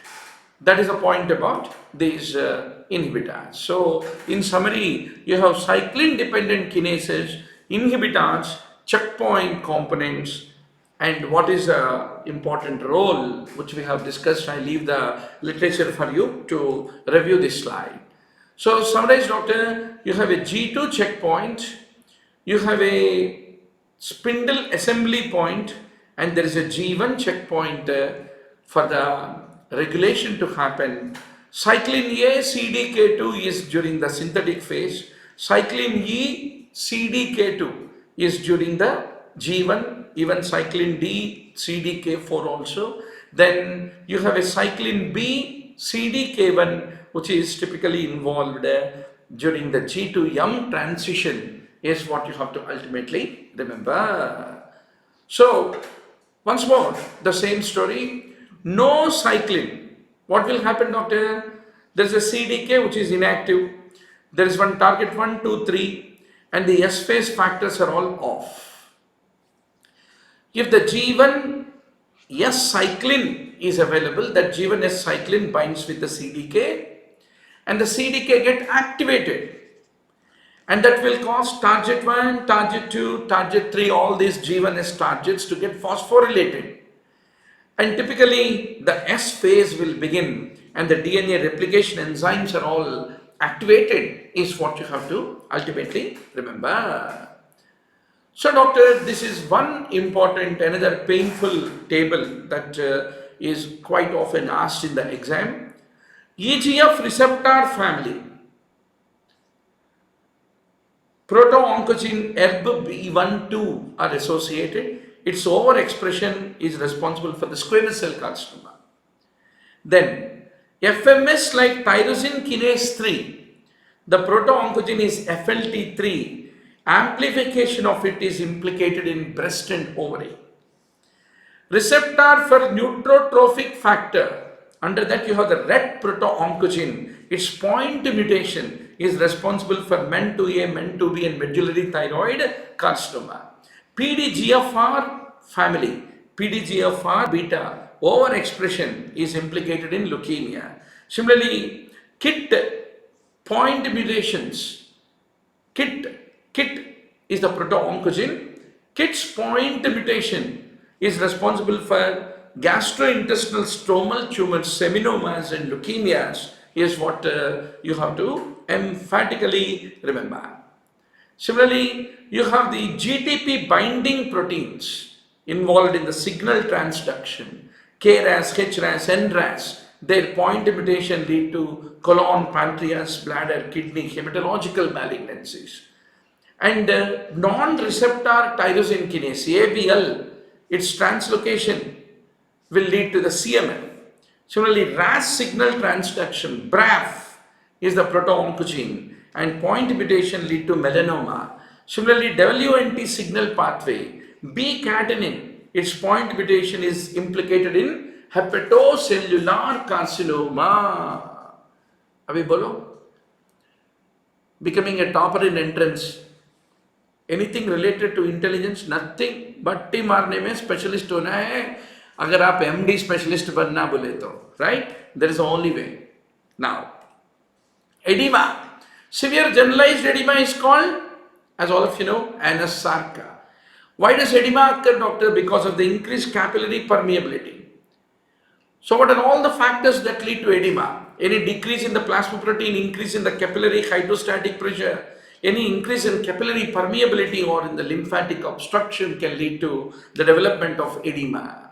That is the point about these inhibitors. So in summary, you have cyclin dependent kinases, inhibitors, checkpoint components, and what is the important role which we have discussed. I leave the literature for you to review this slide. So summarize, doctor, you have a G2 checkpoint, you have a spindle assembly point, and there is a G1 checkpoint for the regulation to happen. Cyclin A CDK2 is during the synthetic phase. Cyclin E CDK2 is during the G1, even cyclin D CDK4 also. Then you have a cyclin B CDK1 which is typically involved during the G2M transition, is what you have to ultimately remember. So once more, the same story. No cyclin. What will happen, doctor? There is a CDK which is inactive. There is one target 1, 2, 3, and the S phase factors are all off. If the G1 S cyclin is available, that G1 S cyclin binds with the CDK, and the CDK get activated, and that will cause target 1, target 2, target 3, all these G1S targets to get phosphorylated. And typically the S phase will begin and the DNA replication enzymes are all activated, is what you have to ultimately remember. So doctor, this is one important, another painful table that is quite often asked in the exam. EGF receptor family, proto-oncogene ERB-B1-2 are associated. Its overexpression is responsible for the squamous cell carcinoma. Then FMS like tyrosine kinase 3, the proto-oncogene is FLT3. Amplification of it is implicated in breast and ovary. Receptor for neurotrophic factor, under that you have the red proto-oncogene. Its point mutation is responsible for MEN2A, MEN2B and medullary thyroid carcinoma. PDGFR family, PDGFR beta overexpression is implicated in leukemia. Similarly, KIT point mutations, KIT is the proto-oncogene. KIT's point mutation is responsible for gastrointestinal stromal tumors, seminomas and leukemias, is what you have to emphatically remember. Similarly, you have the GTP binding proteins involved in the signal transduction, KRAS, HRAS, NRAS. Their point mutation lead to colon, pancreas, bladder, kidney, hematological malignancies. And non-receptor tyrosine kinase, ABL, its translocation will lead to the CML. Similarly, RAS signal transduction, BRAF, is the proto-oncogene, and point mutation lead to melanoma. Similarly, WNT signal pathway, B-catenin, its point mutation is implicated in hepatocellular carcinoma. Abhi bolo? Becoming a topper in entrance. Anything related to intelligence? Nothing. बट्टी मारने में specialist होना है. अगर आप MD specialist बनना बोले तो, right? There is the only way. Now, edema. Severe generalized edema is called, as all of you know, anasarca. Why does edema occur, doctor? Because of the increased capillary permeability. So what are all the factors that lead to edema? Any decrease in the plasma protein, increase in the capillary hydrostatic pressure, any increase in capillary permeability or in the lymphatic obstruction can lead to the development of edema.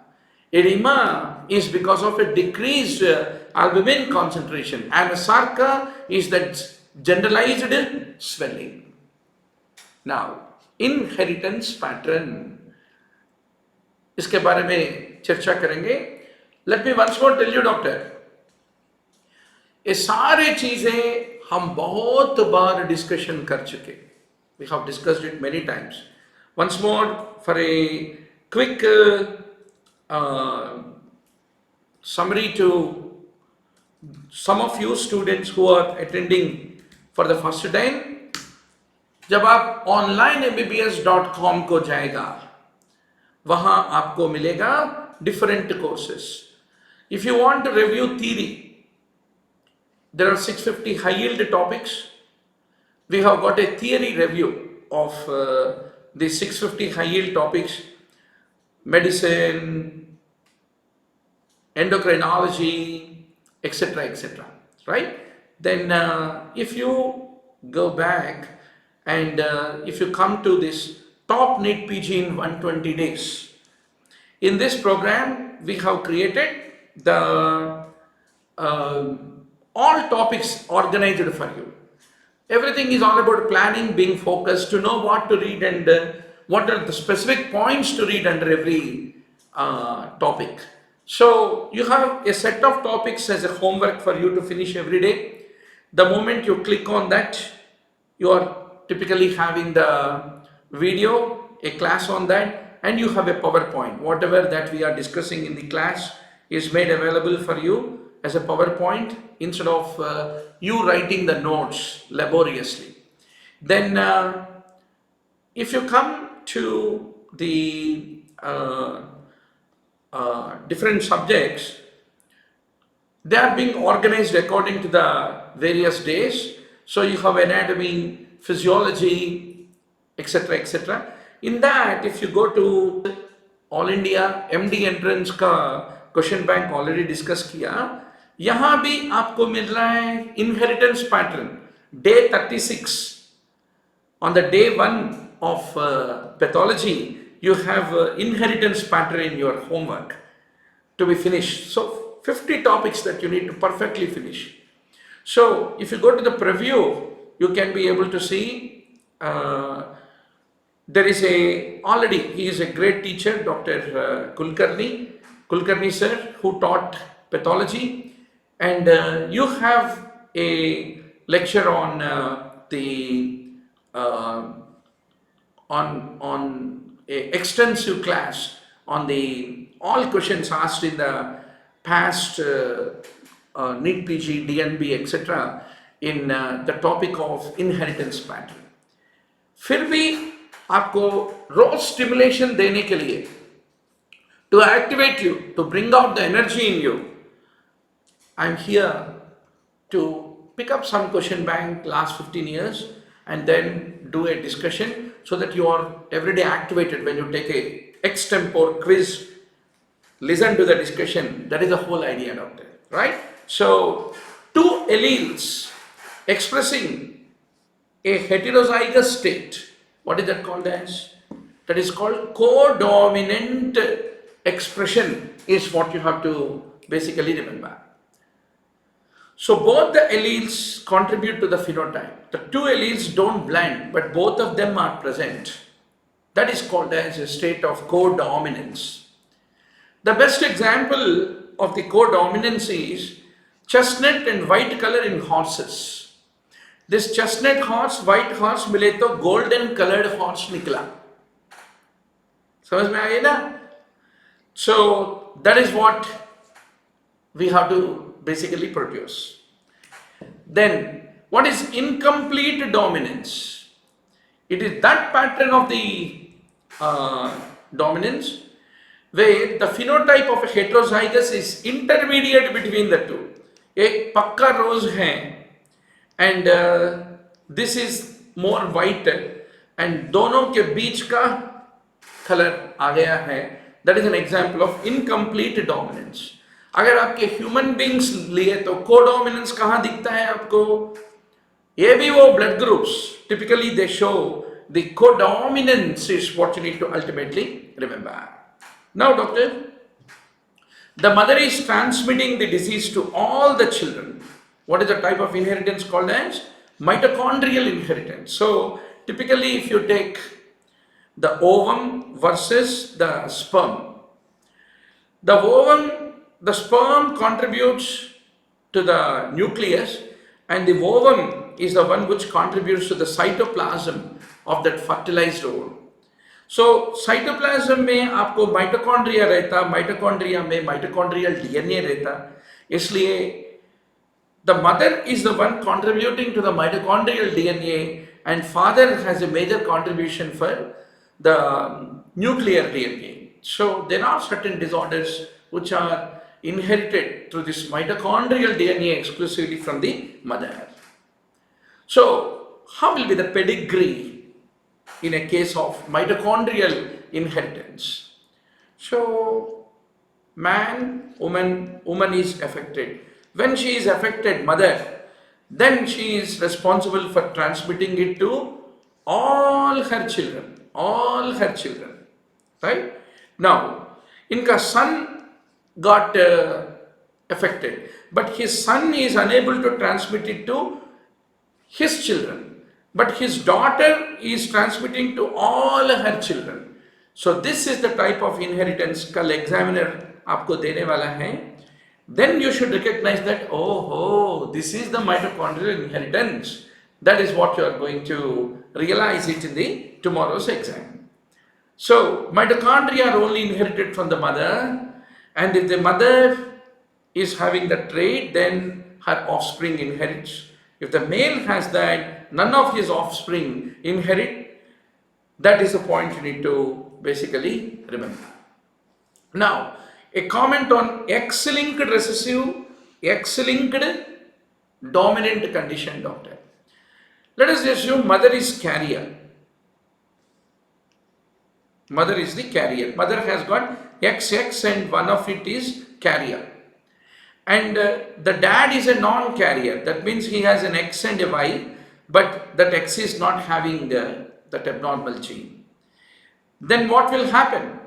Edema is because of a decreased albumin concentration, and a sarca is that generalized swelling. Now, inheritance pattern, इसके बारे में चर्चा करेंगे. Let me once more tell you, doctor, ये सारे चीजें हम बहुत बार डिस्कशन कर चुके. We have discussed it many times. Once more, for a quick summary to some of you students who are attending for the first time, जब आप onlineMBBS.com को जाएगा, वहां आपको मिलेगा different courses. If you want to review theory, there are 650 high yield topics. We have got a theory review of the 650 high yield topics: medicine, endocrinology, etc., etc. Right? Then if you go back and if you come to this top NEETPG in 120 days, in this program we have created the all topics organized for you. Everything is all about planning, being focused, to know what to read and what are the specific points to read under every topic. So you have a set of topics as a homework for you to finish every day. The moment you click on that, you are typically having the video, a class on that, and you have a PowerPoint. Whatever that we are discussing in the class is made available for you as a PowerPoint instead of you writing the notes laboriously. Then if you come to the different subjects, they are being organized according to the various days. So you have anatomy, physiology, etc., etc. In that, if you go to All India MD entrance का question bank already discuss किया, यहाँ भी आपको मिल रहा है inheritance pattern, day 36. On the day 1 of pathology, you have inheritance pattern in your homework to be finished. So 50 topics that you need to perfectly finish. So if you go to the preview, you can be able to see there is he is a great teacher, Dr. Kulkarni sir, who taught pathology, and you have a lecture on on a extensive class on the all questions asked in the past NEETPG, DNB, etc. in the topic of inheritance pattern. फिर भी आपको रोज stimulation देने के लिए, to activate you, to bring out the energy in you, I'm here to pick up some question bank last 15 years and then do a discussion so that you are every day activated when you take a extempore quiz. Listen to the discussion. That is the whole idea, doctor. Right? So, two alleles expressing a heterozygous state. What is that called as? That is called codominant expression, is what you have to basically remember. So both the alleles contribute to the phenotype. The two alleles don't blend, but both of them are present. That is called as a state of codominance. The best example of the codominance is chestnut and white color in horses. This chestnut horse, white horse मिले तो golden colored horse निकला. समझ में आ गई ना? So that is what we have to basically produce. Then what is incomplete dominance? It is that pattern of the dominance where the phenotype of a heterozygous is intermediate between the two. एक पक्का रोज है and this is more white, and दोनों के बीच का colour आ गया है, that is an example of incomplete dominance. अगर आपके ह्यूमन बींग्स लिए तो कोडोमिनेंस कहाँ दिखता है आपको? ये भी वो blood groups typically they show the codominance is what you need to ultimately remember. Now doctor, the mother is transmitting the disease to all the children. What is the type of inheritance called as? Mitochondrial inheritance. So typically if you take the ovum versus the sperm, the ovum, the sperm contributes to the nucleus, and the ovum is the one which contributes to the cytoplasm of that fertilized ovum. So cytoplasm में आपको mitochondria रहता, mitochondria में mitochondrial DNA रहता, इसलिए the mother is the one contributing to the mitochondrial DNA, and father has a major contribution for the nuclear DNA. So there are certain disorders which are inherited through this mitochondrial DNA exclusively from the mother. So how will be the pedigree in a case of mitochondrial inheritance? So man, woman is affected. When she is affected, mother, then she is responsible for transmitting it to all her children, right? Now, inka son got affected, but his son is unable to transmit it to his children, but his daughter is transmitting to all her children. So this is the type of inheritance kal examiner आपको देने वाला है. Then you should recognize that, oh, this is the mitochondrial inheritance. That is what you are going to realize it in the tomorrow's exam. So mitochondria are only inherited from the mother, and if the mother is having the trait, then her offspring inherits. If the male has that, none of his offspring inherit. That is the point you need to basically remember. Now, a comment on X-linked recessive, X-linked dominant condition, doctor. Let us assume mother is carrier. Mother is the carrier. Mother has got XX and one of it is carrier. And the dad is a non-carrier. That means he has an X and a Y, but that X is not having that abnormal gene. Then what will happen?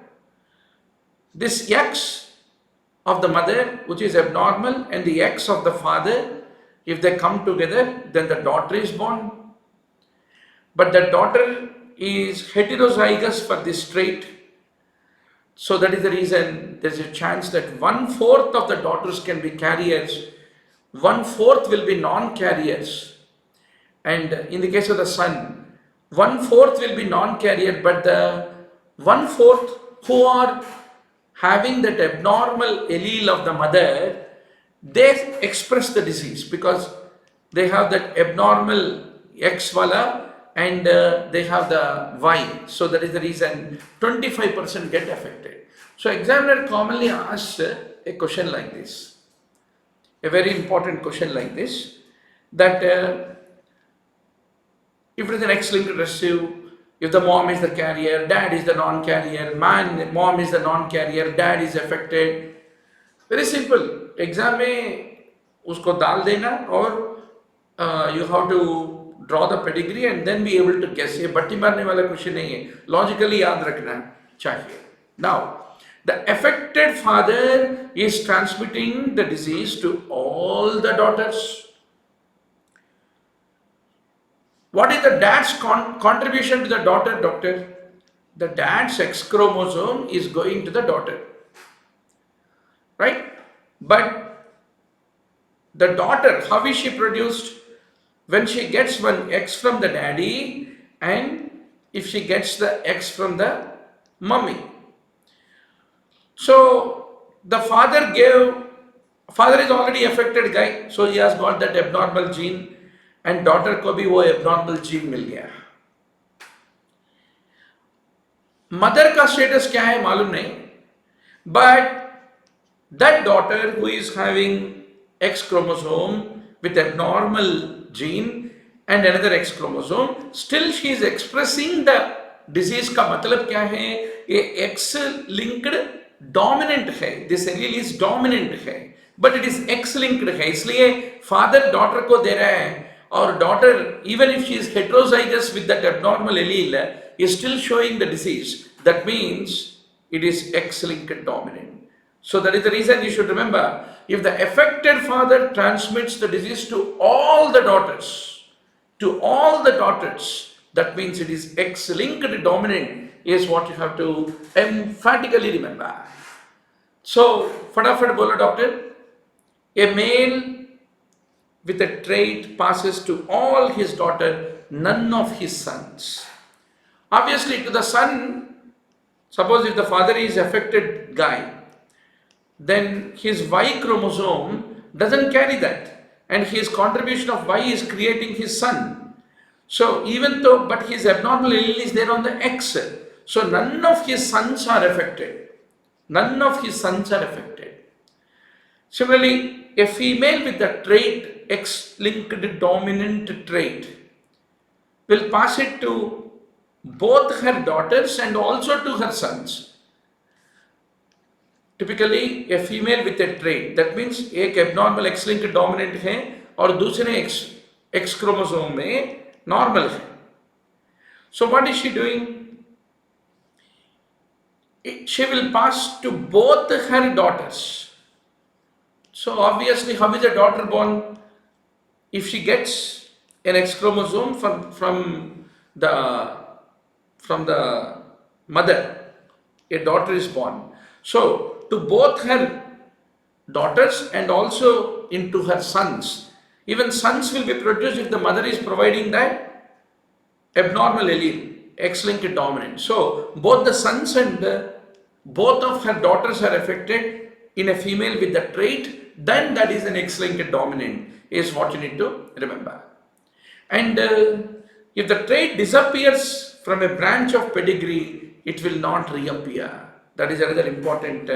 This X of the mother, which is abnormal, and the X of the father, if they come together, then the daughter is born. But the daughter is heterozygous for this trait. So that is the reason there is a chance that 1/4 of the daughters can be carriers, 1/4 will be non-carriers. And in the case of the son, 1/4 will be non-carrier, but the 1/4 who are having that abnormal allele of the mother, they express the disease because they have that abnormal X wala and they have the Y. So that is the reason 25% get affected. So examiner commonly asks a question like this, a very important question like this, that if it is an X-linked recessive, if the mom is the carrier, dad is the non-carrier, mom is the non-carrier, dad is affected. Very simple. Exam में उसको डाल देना और you have to draw the pedigree and then be able to guess. ये बट्टी मारने वाला question नहीं है. Logically याद रखना चाहिए. Now, the affected father is transmitting the disease to all the daughters. What is the dad's contribution to the daughter, doctor? The dad's X chromosome is going to the daughter, right? But the daughter, how is she produced? When she gets one X from the daddy and if she gets the X from the mummy. So the father is already affected guy, so he has got that abnormal gene. And daughter को भी वो abnormal gene मिल गया. Mother का status क्या है मालूम नहीं, but that daughter who is having X chromosome with abnormal gene and another X chromosome, still she is expressing the disease का मतलब क्या है, ये एक्स लिंक्ड डोमिनेंट है, दिस एलील इज डोमिनेंट है, but it is x linked है, इसलिए father daughter को दे रहा है, और daughter even if she is heterozygous with that abnormal allele is still showing the disease, that means it is X-linked dominant. So that is the reason you should remember, if the affected father transmits the disease to all the daughters, that means it is X-linked dominant is what you have to emphatically remember. So, fatafat bolo doctor, a male with a trait passes to all his daughter, none of his sons. Obviously to the son, suppose if the father is affected guy, then his Y chromosome doesn't carry that, and his contribution of Y is creating his son. So even though, but his abnormal allele is there on the X, so none of his sons are affected. None of his sons are affected. Similarly, a female with the trait X-linked dominant trait will pass it to both her daughters and also to her sons. Typically a female with a trait, that means एक abnormal X-linked dominant है और दूसरे X chromosome में normal है. So what is she doing? She will pass to both her daughters. So obviously, how is a daughter born? If she gets an X chromosome from the mother, a daughter is born. So to both her daughters and also into her sons, even sons will be produced if the mother is providing that abnormal allele, X-linked dominant. So both the sons and both of her daughters are affected in a female with the trait, then that is an X-linked dominant, is what you need to remember. And if the trait disappears from a branch of pedigree, it will not reappear. That is another important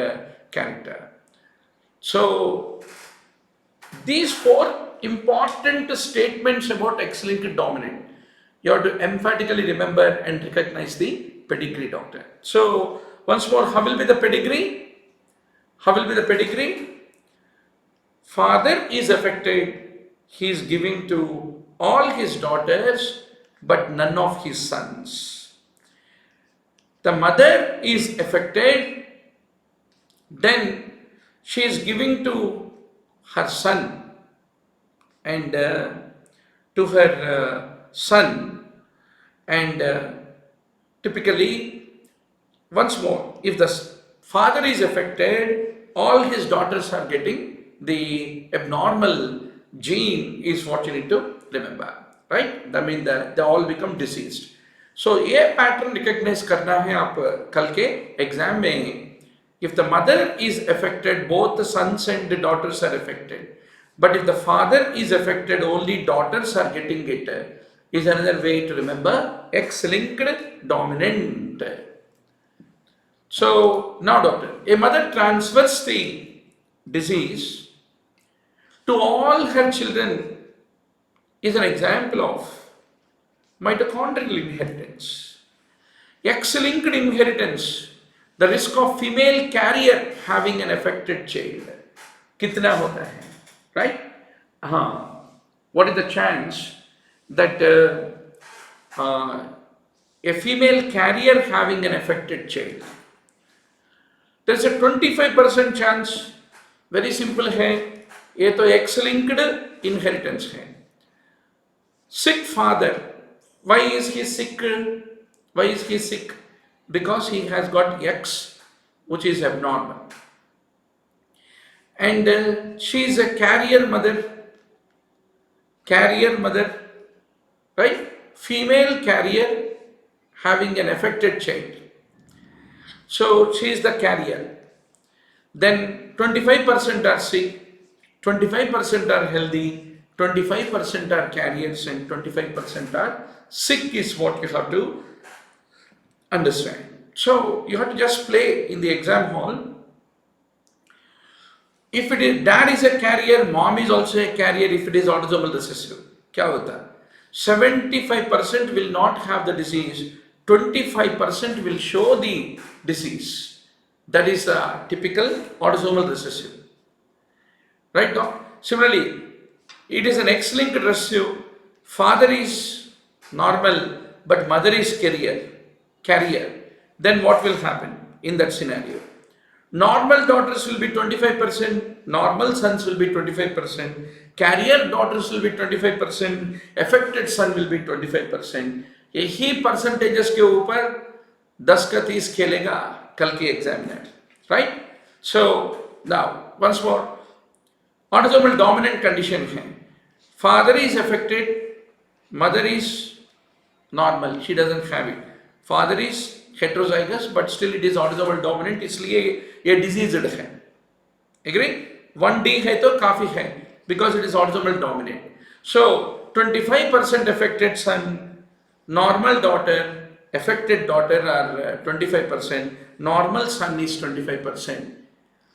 character. So these four important statements about X-linked dominant, you have to emphatically remember and recognize the pedigree, doctor. So once more, how will be the pedigree? How will be the pedigree? Father is affected, he is giving to all his daughters but none of his sons. The mother is affected, then she is giving to her son and to her son, and typically, once more, if the father is affected, all his daughters are getting the abnormal gene, is what you need to remember, right? That means that they all become deceased. So ये pattern recognize करना है आप कल के exam में. If the mother is affected, both the sons and the daughters are affected. But if the father is affected, only daughters are getting it, is another way to remember X-linked dominant. So now doctor, a mother transfers the disease to all her children is an example of mitochondrial inheritance. X-linked inheritance, the risk of female carrier having an affected child, कितना होता है, right? What is the chance that a female carrier having an affected child? There is a 25% chance. Very simple है, ये तो X-linked inheritance है. Sick father, why is he sick? Why is he sick? Because he has got X, which is abnormal. And she is a carrier mother, right? Female carrier having an affected child. So she is the carrier. Then 25% are sick, 25% are healthy, 25% are carriers, and 25% are sick, is what you have to understand. So you have to just play in the exam hall. If it is dad is a carrier, mom is also a carrier. If it is autosomal recessive, क्या होता है? 75% will not have the disease, 25% will show the disease. That is the typical autosomal recessive. Right, doc? Similarly, it is an X-linked recessive. Father is normal, but mother is carrier. Then what will happen in that scenario? Normal daughters will be 25%, normal sons will be 25%, carrier daughters will be 25%, affected son will be 25%. यही percentages के ऊपर 10 का 30 खेलेगा कल की examiner, right? So now once more, autosomal dominant condition है. Father is affected, mother is normal, she doesn't have it. Father is heterozygous, but still it is autosomal dominant, इसलिए ये diseased है. Agree? 1D है तो काफी है, because it is autosomal dominant. So 25% affected son, normal daughter, affected daughter are 25%, normal son is 25%.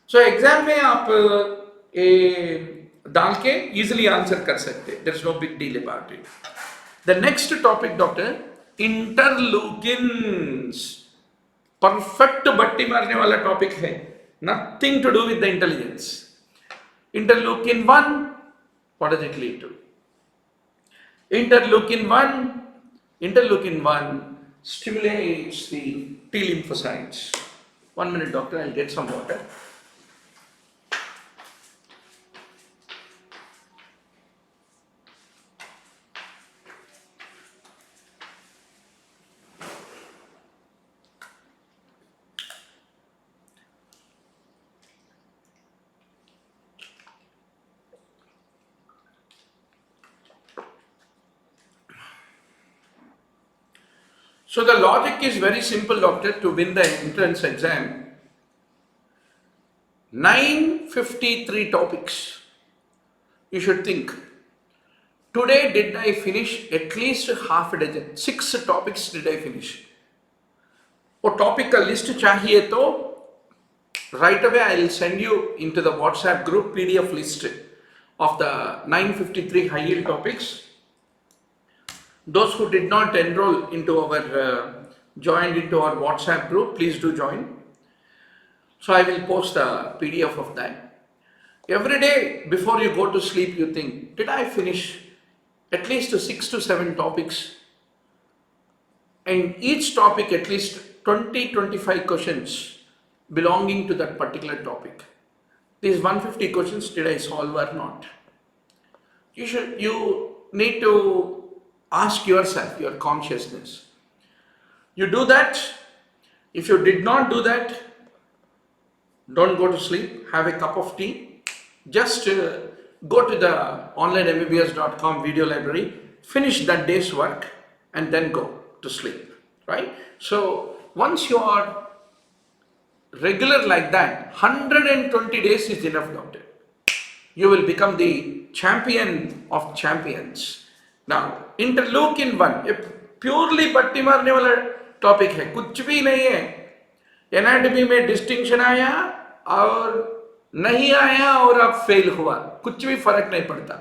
So exam में आप डाल के easily answer कर सकते. There is no big deal about it. The next topic, doctor, interleukins. Perfect बट्टी मारने वाला topic है. Nothing to do with the intelligence. Interleukin 1, what does it lead to? Interleukin 1 stimulates the T lymphocytes. 1 minute, doctor, I'll get some water. So the logic is very simple, doctor, to win the entrance exam. 953 topics. You should think. Today did I finish at least half a dozen? 6 topics did I finish? वो topic का list चाहिए तो right away I will send you into the WhatsApp group PDF list of the 953 high yield topics. Those who did not enroll into our joined into our WhatsApp group, please do join. So I will post the PDF of that. Every day before you go to sleep, you think, did I finish at least 6 to 7 topics? And each topic at least 20-25 questions belonging to that particular topic. These 150 questions, did I solve or not? You need to ask yourself, your consciousness. You do that. If you did not do that, don't go to sleep. Have a cup of tea. Just go to the onlinembbs.com video library, finish that day's work, and then go to sleep. Right? So once you are regular like that, 120 days is enough, doctor. You will become the champion of champions. Now, interleukin 1, purely बट्टी मारने वाला topic है, कुछ भी नहीं है. Anatomy में distinction आया और नहीं आया और आप फेल हुआ, कुछ भी फर्क नहीं पड़ता.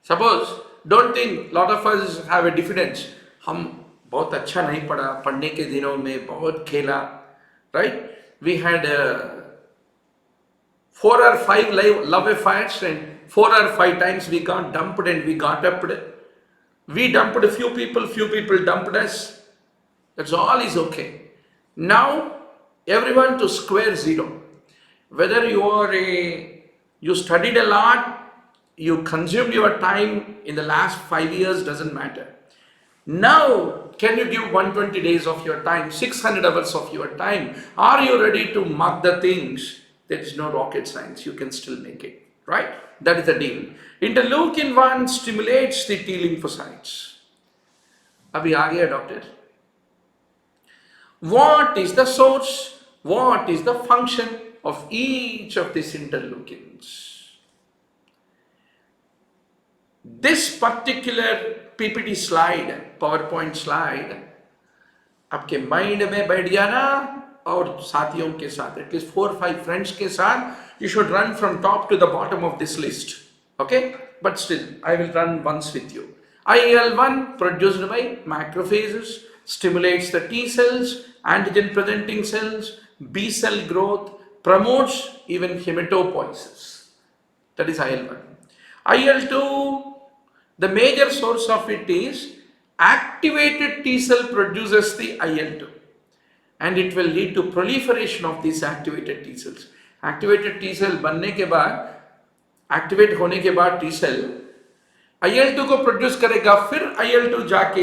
Suppose don't think lot of us have a diffidence, हम बहुत अच्छा नहीं पढ़ा, पढ़ने के दिनों में बहुत खेला, right? We had 4 or 5 love affairs and 4 or 5 times we got dumped and we got upped. We dumped a few people dumped us. That's all is okay. Now everyone to square zero. Whether you studied a lot, you consumed your time in the last 5 years, doesn't matter. Now can you give 120 days of your time, 600 hours of your time? Are you ready to mark the things? There is no rocket science, you can still make it, right? That is the deal. Interleukin 1 stimulates the T lymphocytes. Abhi aa gaya, doctor. What is the source? What is the function of each of these interleukins? This particular PPT slide, PowerPoint slide, आपके mind में बैठ गया ना, और साथियों के साथ at least 4-5 friends के साथ you should run from top to the bottom of this list. Okay, but still I will run once with you. IL-1 produced by macrophages stimulates the T cells, antigen presenting cells, B cell growth, promotes even hematopoiesis. That is IL-1. IL-2, the major source of it is activated T cell produces the IL-2 and it will lead to proliferation of these activated T cells. Activated T cell बनने के बाद, activate होने के बाद T cell IL-2 को produce करेगा, फिर IL-2 जाके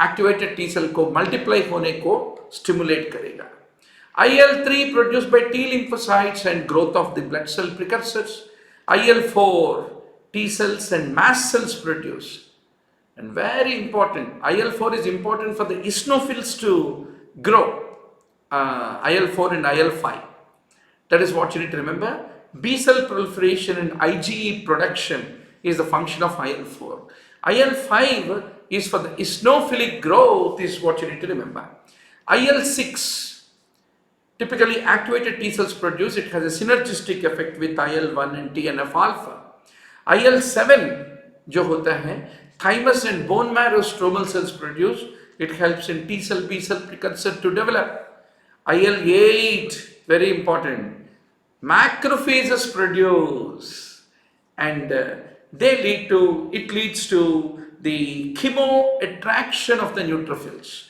एक्टिवेटेड टी सेल को मल्टीप्लाई होने को स्टिमुलेट करेगा. IL-3 produce by T lymphocytes and growth of the blood cell precursors. IL-4 T cells and mast cells produce. And very important, IL-4 is important for the eosinophils to grow. IL-4 and IL-5. That is what you need to remember. B cell proliferation and IgE production is the function of IL-4. IL-5 is for the eosinophilic growth is what you need to remember. IL-6, typically activated T cells produce, it has a synergistic effect with IL-1 and TNF-alpha. IL-7 जो होता है, thymus and bone marrow stromal cells produce, it helps in T cell, B cell precursor to develop. IL-8, very important, macrophages produce and it leads to the chemoattraction of the neutrophils.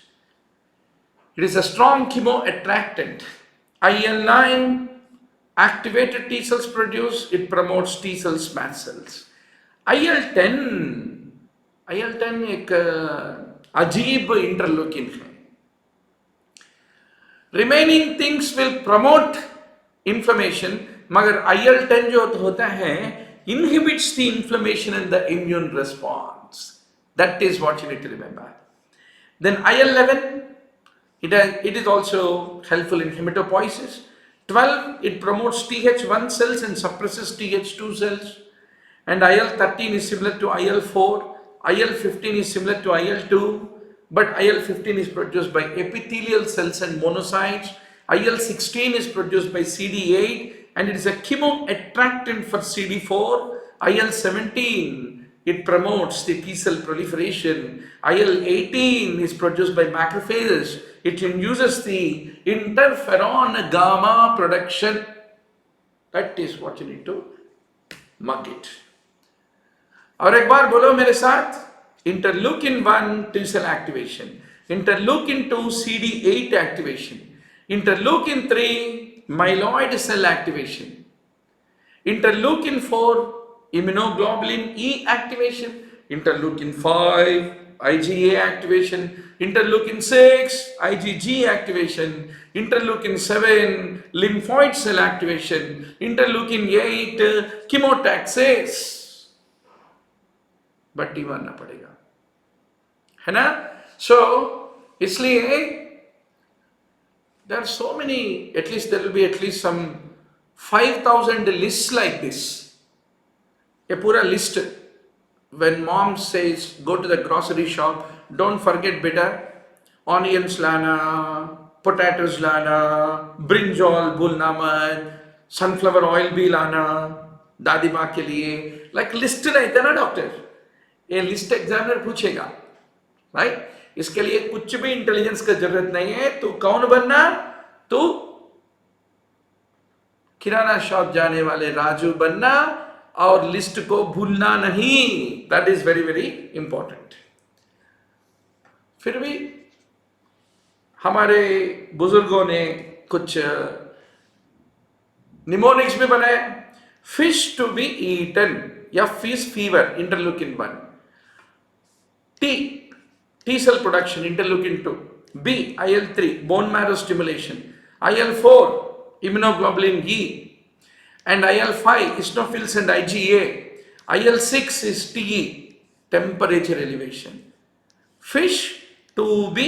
It is a strong chemoattractant. IL-9, activated T cells produce, it promotes T cells, mast cells. IL-10 एक अजीब interleukin है. Remaining things will promote inflammation, मगर IL-10 जो होता है inhibits the inflammation and the immune response. That is what you need to remember. Then IL-11, it is also helpful in hematopoiesis. 12, it promotes Th1 cells and suppresses Th2 cells. And IL-13 is similar to IL-4. IL-15 is similar to IL-2. But IL-15 is produced by epithelial cells and monocytes. IL-16 is produced by CD8 and it is a chemoattractant for CD4. IL-17, it promotes the T cell proliferation. IL-18 is produced by macrophages. It induces the interferon gamma production. That is what you need to mark it. और एक बार बोलो मेरे साथ, interleukin 1 T cell activation, interleukin 2 CD8 activation, interleukin 3 myeloid cell activation, interleukin 4 immunoglobulin E activation, interleukin 5 IgA activation, interleukin 6 IgG activation, interleukin 7 lymphoid cell activation, interleukin 8 chemotaxis. बट्टी मारना पड़ेगा, है ना? So इसलिए there are so many, at least there will be at least some 5,000 lists like this. A पूरा list. When mom says go to the grocery shop, don't forget beta, onions लाना, potatoes लाना, brinjal भूलना मत, sunflower oil भी लाना दादी माँ के लिए. Like list रहता ना डॉक्टर, ये लिस्ट एग्जामिनर पूछेगा, राइट? इसके लिए कुछ भी इंटेलिजेंस का जरूरत नहीं है. तू कौन बनना? तू किराना शॉप जाने वाले राजू बनना और लिस्ट को भूलना नहीं. That is very very important. फिर भी हमारे बुजुर्गों ने कुछ निमोनिक्स भी बनाए. फिश टू बी ईटन या fish fever, interleukin 1. T cell production, interleukin 2. B, IL-3, bone marrow stimulation. IL-4, immunoglobulin E. And IL-5, eosinophils and IgA. IL-6 is TE, temperature elevation. Fish to be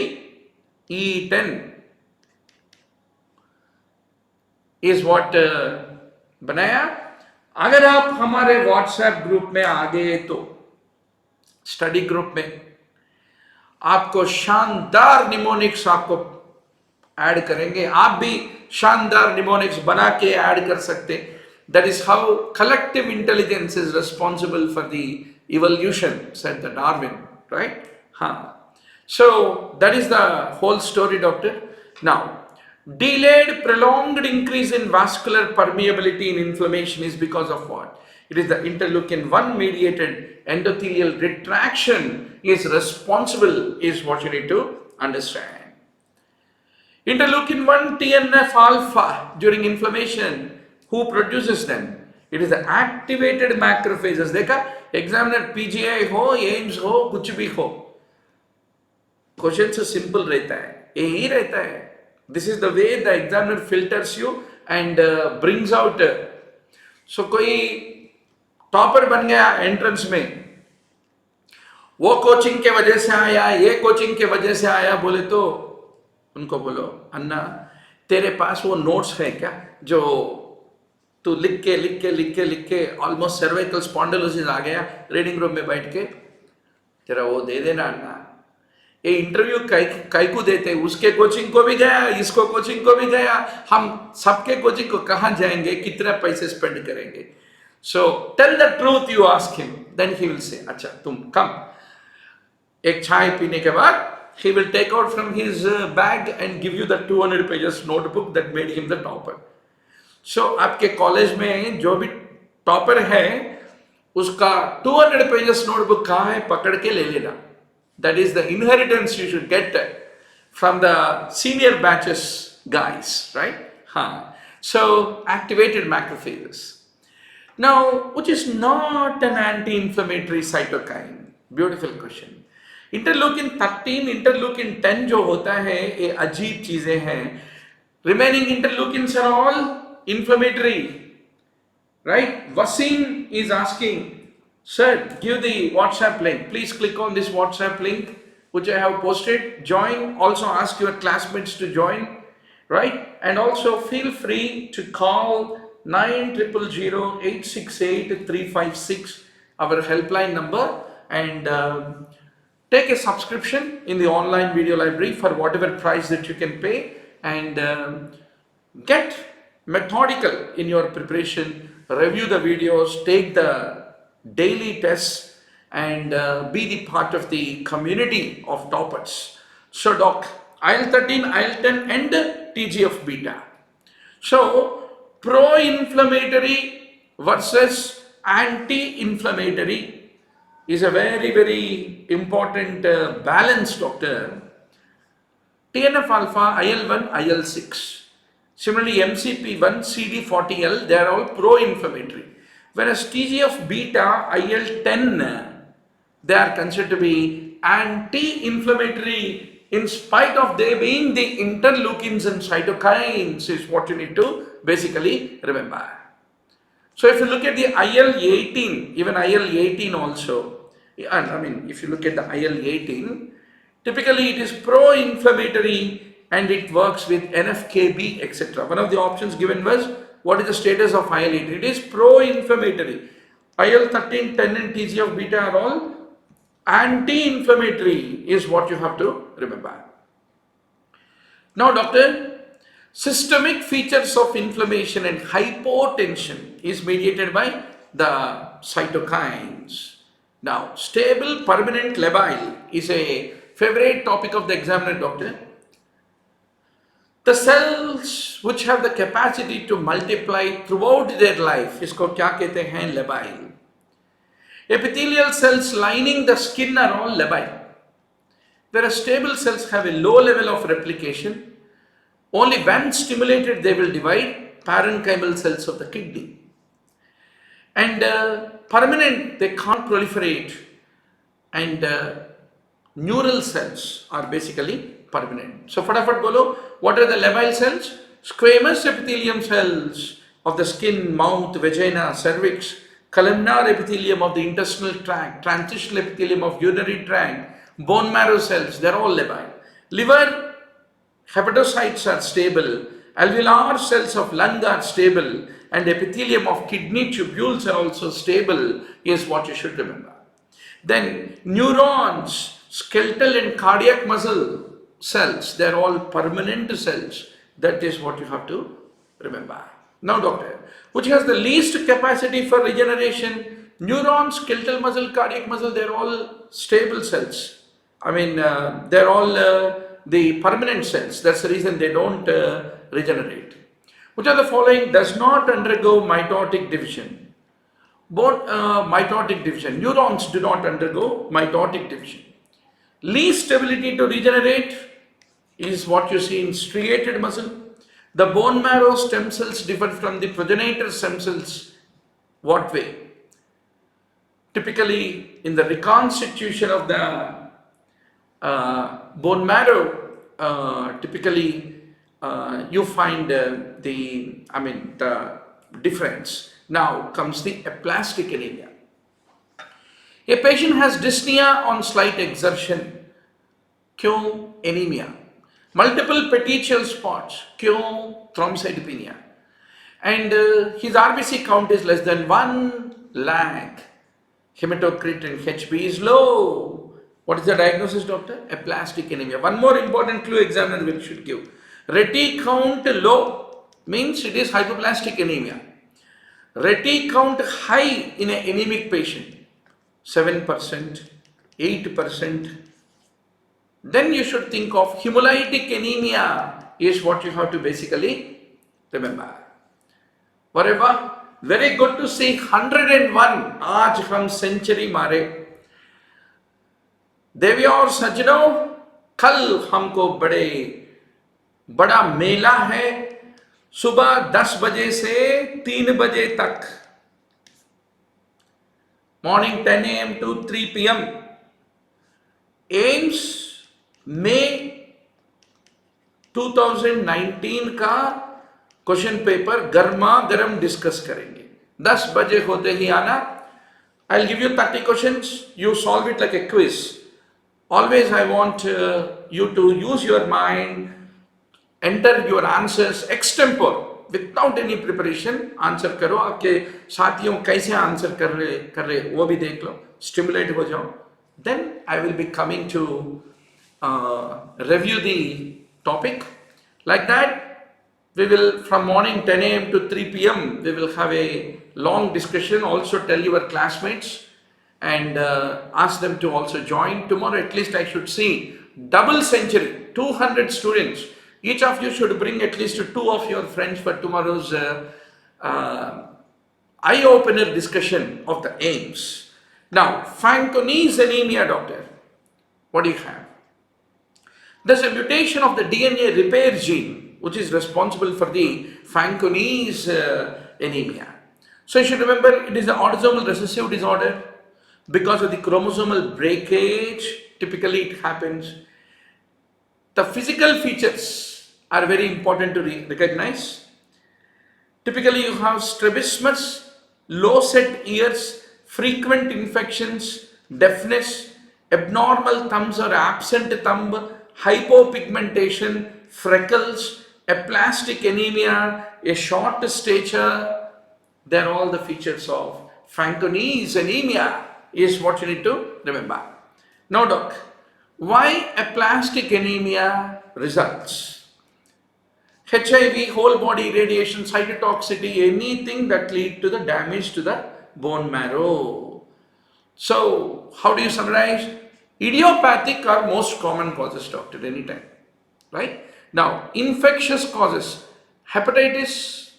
eaten is what बनाया. अगर आप हमारे WhatsApp group में आ गए तो study group में आपको शानदार निमोनिक्स आपको ऐड करेंगे. आप भी शानदार निमोनिक्स बना के ऐड कर सकते. That is how collective intelligence is responsible for the evolution, said the Darwin, right? So that is the whole story, doctor. Now, delayed, prolonged increase in vascular permeability in inflammation is because of what? It is the interleukin 1 mediated endothelial retraction is responsible, is what you need to understand. Interleukin 1 TNF alpha during inflammation, who produces them? It is the activated macrophages. देखा examiner PGI हो, AIMS हो, कुछ भी हो, question से simple रहता है, यही रहता है. This is the way the examiner filters you and brings out. So कोई टॉपर बन गया एंट्रेंस में, वो कोचिंग के वजह से आया, ये कोचिंग के वजह से आया, बोले तो उनको बोलो अन्ना तेरे पास वो नोट्स है क्या जो तू लिख के ऑलमोस्ट सर्वाइकल स्पॉन्डिलोसिस आ गया रीडिंग रूम में बैठ के, तेरा वो दे देना अन्ना. ये इंटरव्यू काई को देते, उसके कोचिंग को भी गया, इसको कोचिंग को भी गया, हम सबके कोचिंग को कहाँ जाएंगे, कितना पैसे स्पेंड करेंगे. So tell the truth, you ask him, then he will say अच्छा तुम कम. एक चाय पीने के बाद he will take out from his bag and give you the 200 pages notebook that made him the topper. So आपके college में जो भी टॉपर है उसका 200 pages notebook कहाँ है, पकड़ के ले लेना. That is the inheritance you should get from the senior batches guys, right? So activated macrophages. Now, which is not an anti-inflammatory cytokine? Beautiful question. इंटरलूकिन 13, इंटरलूकिन 10 जो होता है ये अजीब चीजें हैं. Remaining interleukins are all inflammatory, right? Waseem is asking, sir give the WhatsApp link, please click on this WhatsApp link which I have posted. Join, also ask your classmates to join, right? And also feel free to call 9000868356, our helpline number, and take a subscription in the online video library for whatever price that you can pay, and get methodical in your preparation, review the videos, take the daily tests, and be the part of the community of toppers. So doc, IL-13, IL-10 and TGF beta. So pro-inflammatory versus anti-inflammatory is a very, very important balance, doctor. TNF alpha, IL-1, IL-6. Similarly, MCP1, CD40L, they are all pro-inflammatory. Whereas TGF beta, IL-10, they are considered to be anti-inflammatory in spite of they being the interleukins and cytokines, is what you need to basically remember. So if you look at the IL-18, even IL-18 also, and I mean if you look at the IL-18, typically it is pro-inflammatory and it works with NF-κB, etc. One of the options given was, what is the status of IL-18? It is pro-inflammatory. IL-13, 10 and TGF beta are all anti-inflammatory, is what you have to remember. Now doctor, systemic features of inflammation and hypotension is mediated by the cytokines. Now, stable permanent labile is a favorite topic of the examiner, doctor. The cells which have the capacity to multiply throughout their life, इसको क्या कहते हैं? Labile. Epithelial cells lining the skin are all labile. Whereas stable cells have a low level of replication. Only when stimulated they will divide, parenchymal cells of the kidney. And permanent, they can't proliferate. And neural cells are basically permanent. So fatafat bolo, what are the labile cells? Squamous epithelium cells of the skin, mouth, vagina, cervix, columnar epithelium of the intestinal tract, transitional epithelium of urinary tract, bone marrow cells, they're all labile. Liver, hepatocytes are stable, alveolar cells of lung are stable, and epithelium of kidney tubules are also stable, is what you should remember. Then neurons, skeletal and cardiac muscle cells, they're all permanent cells. That is what you have to remember. Now doctor, which has the least capacity for regeneration? Neurons, skeletal muscle, cardiac muscle, they're all stable cells. I mean, they're all the permanent cells. That's the reason they don't regenerate. Which of the following does not undergo mitotic division? Both mitotic division. Neurons do not undergo mitotic division. Least ability to regenerate is what you see in striated muscle. The bone marrow stem cells differ from the progenitor stem cells. What way? Typically, in the reconstitution of the bone marrow, typically you find the difference. Now comes the aplastic anemia. A patient has dyspnea on slight exertion. Q anemia. Multiple petechial spots. Q thrombocytopenia. And his RBC count is less than 1 lakh. Hematocrit and HB is low. What is the diagnosis, doctor? Aplastic anemia. One more important clue examiner will should give. Reti count low means it is hypoplastic anemia. Reti count high in an anemic patient, 7%, 8%. Then you should think of hemolytic anemia is what you have to basically remember. Whatever. Very good to see 101. आज हम century मारे. देवियों और सज्जनों, कल हमको बड़ा मेला है. सुबह 10 बजे से 3 बजे तक. Morning 10 a.m. to 3 p.m. AIIMS में 2019 का क्वेश्चन पेपर गर्मा गर्म डिस्कस करेंगे. 10 बजे होते ही आना. I'll give you 30 questions. You solve it like a quiz. Always I want you to use your mind, enter your answers extempore, without any preparation. Answer करो. आपके साथियों कैसे आंसर कर रहे वो भी देख लो. Stimulate हो जाओ. Then I will be coming to review the topic. Like that, we will from morning 10 a.m. to 3 p.m. we will have a long discussion. Also tell your classmates and ask them to also join. Tomorrow at least I should see double century, 200 students. Each of you should bring at least 2 of your friends for tomorrow's eye-opener discussion of the aims. Now, Fanconi's anemia, doctor. What do you have? There's a mutation of the DNA repair gene which is responsible for the Fanconi's anemia. So you should remember it is an autosomal recessive disorder because of the chromosomal breakage. Typically it happens. The physical features are very important to recognize. Typically you have strabismus, low set ears, frequent infections, deafness, abnormal thumbs or absent thumb, hypopigmentation, freckles, aplastic anemia, a short stature. They're all the features of Fanconi's anemia is what you need to remember. Now doc, why aplastic anemia results? HIV, whole body radiation, cytotoxicity, anything that lead to the damage to the bone marrow. So how do you summarize? Idiopathic are most common causes, doctor, anytime, right? Now, infectious causes, hepatitis,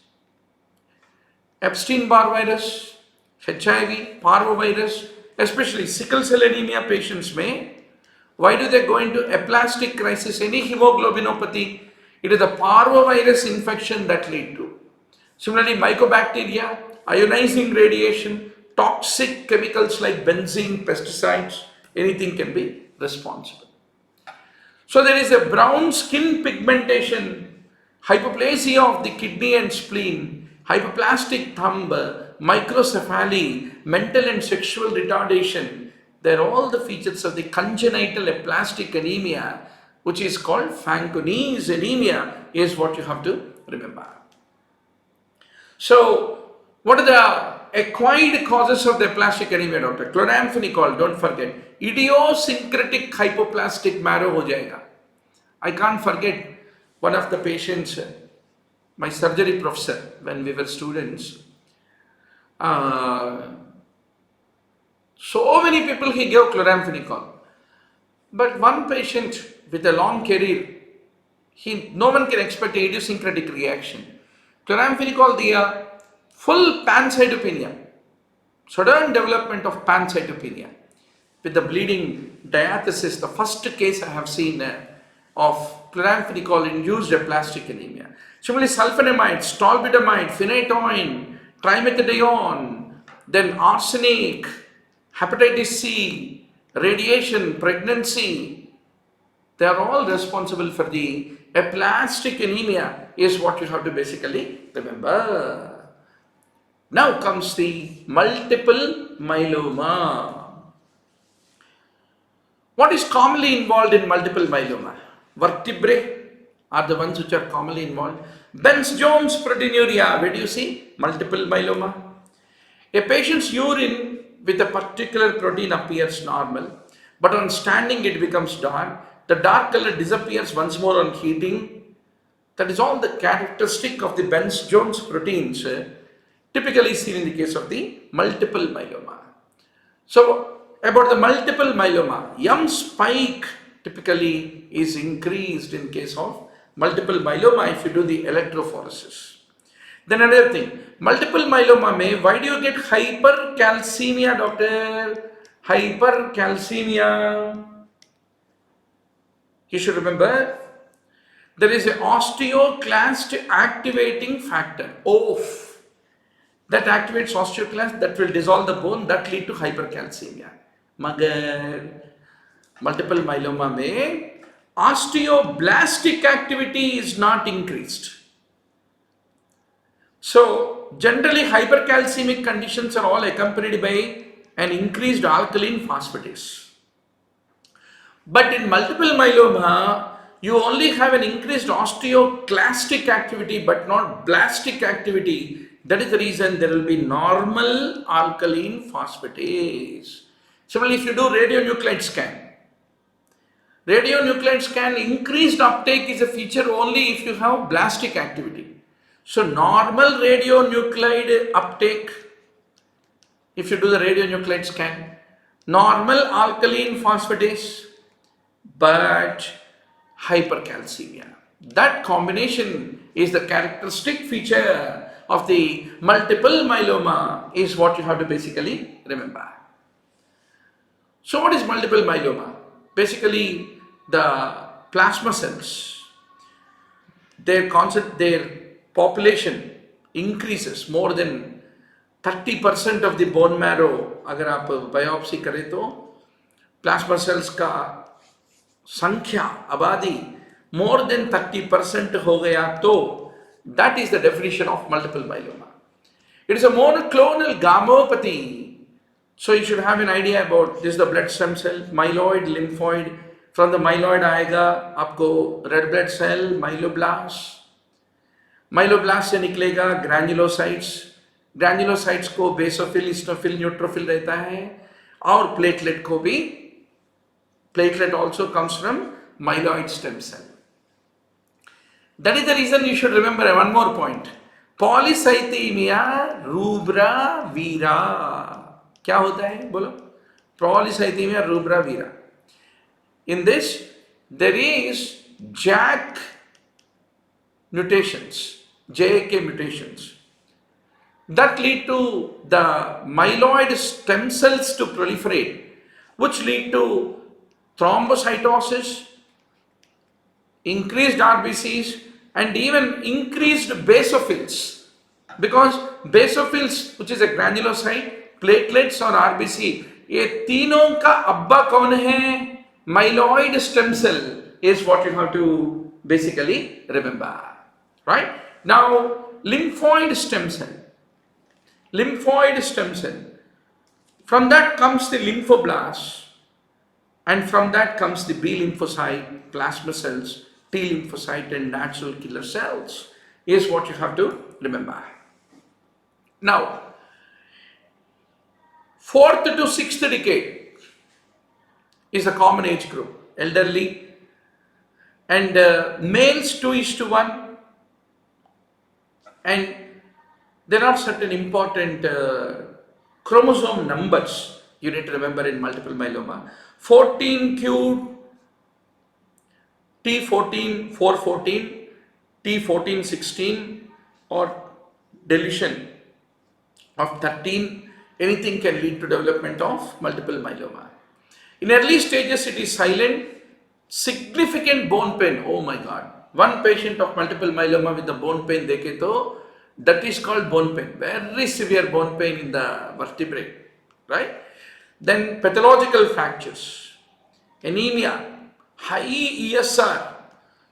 Epstein-Barr virus, HIV, parvovirus, especially sickle cell anemia patients may. Why do they go into aplastic crisis? Any hemoglobinopathy, it is the parvovirus infection that lead to. Similarly, mycobacteria, ionizing radiation, toxic chemicals like benzene, pesticides, anything can be responsible. So there is a brown skin pigmentation, hypoplasia of the kidney and spleen, hypoplastic thumb, microcephaly, mental and sexual retardation. They are all the features of the congenital aplastic anemia, which is called Fanconi's anemia, is what you have to remember. So what are the acquired causes of the aplastic anemia, doctor? Chloramphenicol, don't forget. Idiosyncratic hypoplastic marrow ho jayega. I can't forget one of the patients, my surgery professor, when we were students. So many people he gave chloramphenicol. But one patient with a long career, no one can expect idiosyncratic reaction. Chloramphenicol दिया, full pancytopenia, sudden development of pancytopenia with the bleeding diathesis, the first case I have seen of chloramphenicol induced aplastic anemia. Similarly, sulfonamide, stolbutramide, phenytoin, trimethadione, then arsenic, hepatitis C, radiation, pregnancy, they are all responsible for the aplastic anemia is what you have to basically remember. Now comes the multiple myeloma. What is commonly involved in multiple myeloma? Vertebrae are the ones which are commonly involved. Benz-Jones proteinuria, where do you see? Multiple myeloma. A patient's urine with a particular protein appears normal, but on standing it becomes dark. The dark color disappears once more on heating. That is all the characteristic of the Benz-Jones proteins typically seen in the case of the multiple myeloma. So, about the multiple myeloma, M spike typically is increased in case of multiple myeloma if you do the electrophoresis. Then another thing, multiple myeloma may, why do you get hypercalcemia, doctor? Hypercalcemia. You should remember, there is an osteoclast activating factor, OF, that activates osteoclast, that will dissolve the bone, that lead to hypercalcemia. Magar, multiple myeloma may, osteoblastic activity is not increased. So, generally hypercalcemic conditions are all accompanied by an increased alkaline phosphatase. But in multiple myeloma, you only have an increased osteoclastic activity but not blastic activity. That is the reason there will be normal alkaline phosphatase. Similarly, if you do radionuclide scan, increased uptake is a feature only if you have blastic activity. So normal radionuclide uptake, if you do the radionuclide scan, normal alkaline phosphatase, but hypercalcemia. That combination is the characteristic feature of the multiple myeloma is what you have to basically remember. So what is multiple myeloma? Basically the plasma cells, their population increases more than 30% of the bone marrow. अगर आप biopsy करें तो plasma cells का संख्या आबादी more than 30% हो गया तो that is the definition of multiple myeloma. It is a monoclonal gammopathy. So you should have an idea about this, the blood stem cell, myeloid, lymphoid. From the myeloid आएगा आपको red blood cell, myeloblast. Myeloblast से निकलेगा granulocytes को basophil, eosinophil, neutrophil रहता है और platelet को भी, platelet also comes from myeloid stem cell. That is the reason you should remember one more point. Polycythemia rubra vera. क्या होता है बोलो? Polycythemia rubra vera. In this there is JAK mutations, JAK mutations that lead to the myeloid stem cells to proliferate, which lead to thrombocytosis, increased RBCs, and even increased basophils. Because basophils, which is a granulocyte, platelets और RBC, ये तीनों का अब्बा कौन है? Myeloid stem cell is what you have to basically remember, right? Now, lymphoid stem cell. From that comes the lymphoblast, and from that comes the B lymphocyte, plasma cells, T lymphocyte, and natural killer cells is what you have to remember. Now, 4th to 6th decade is a common age group, elderly, and males 2:1, and there are certain important chromosome numbers you need to remember in multiple myeloma. 14q T14 414, T14 16, or deletion of 13, anything can lead to development of multiple myeloma. In early stages, it is silent. Significant bone pain. Oh my God. One patient of multiple myeloma with the bone pain, dekhe to, that is called bone pain. Very severe bone pain in the vertebrae. Right? Then pathological fractures, anemia, high ESR.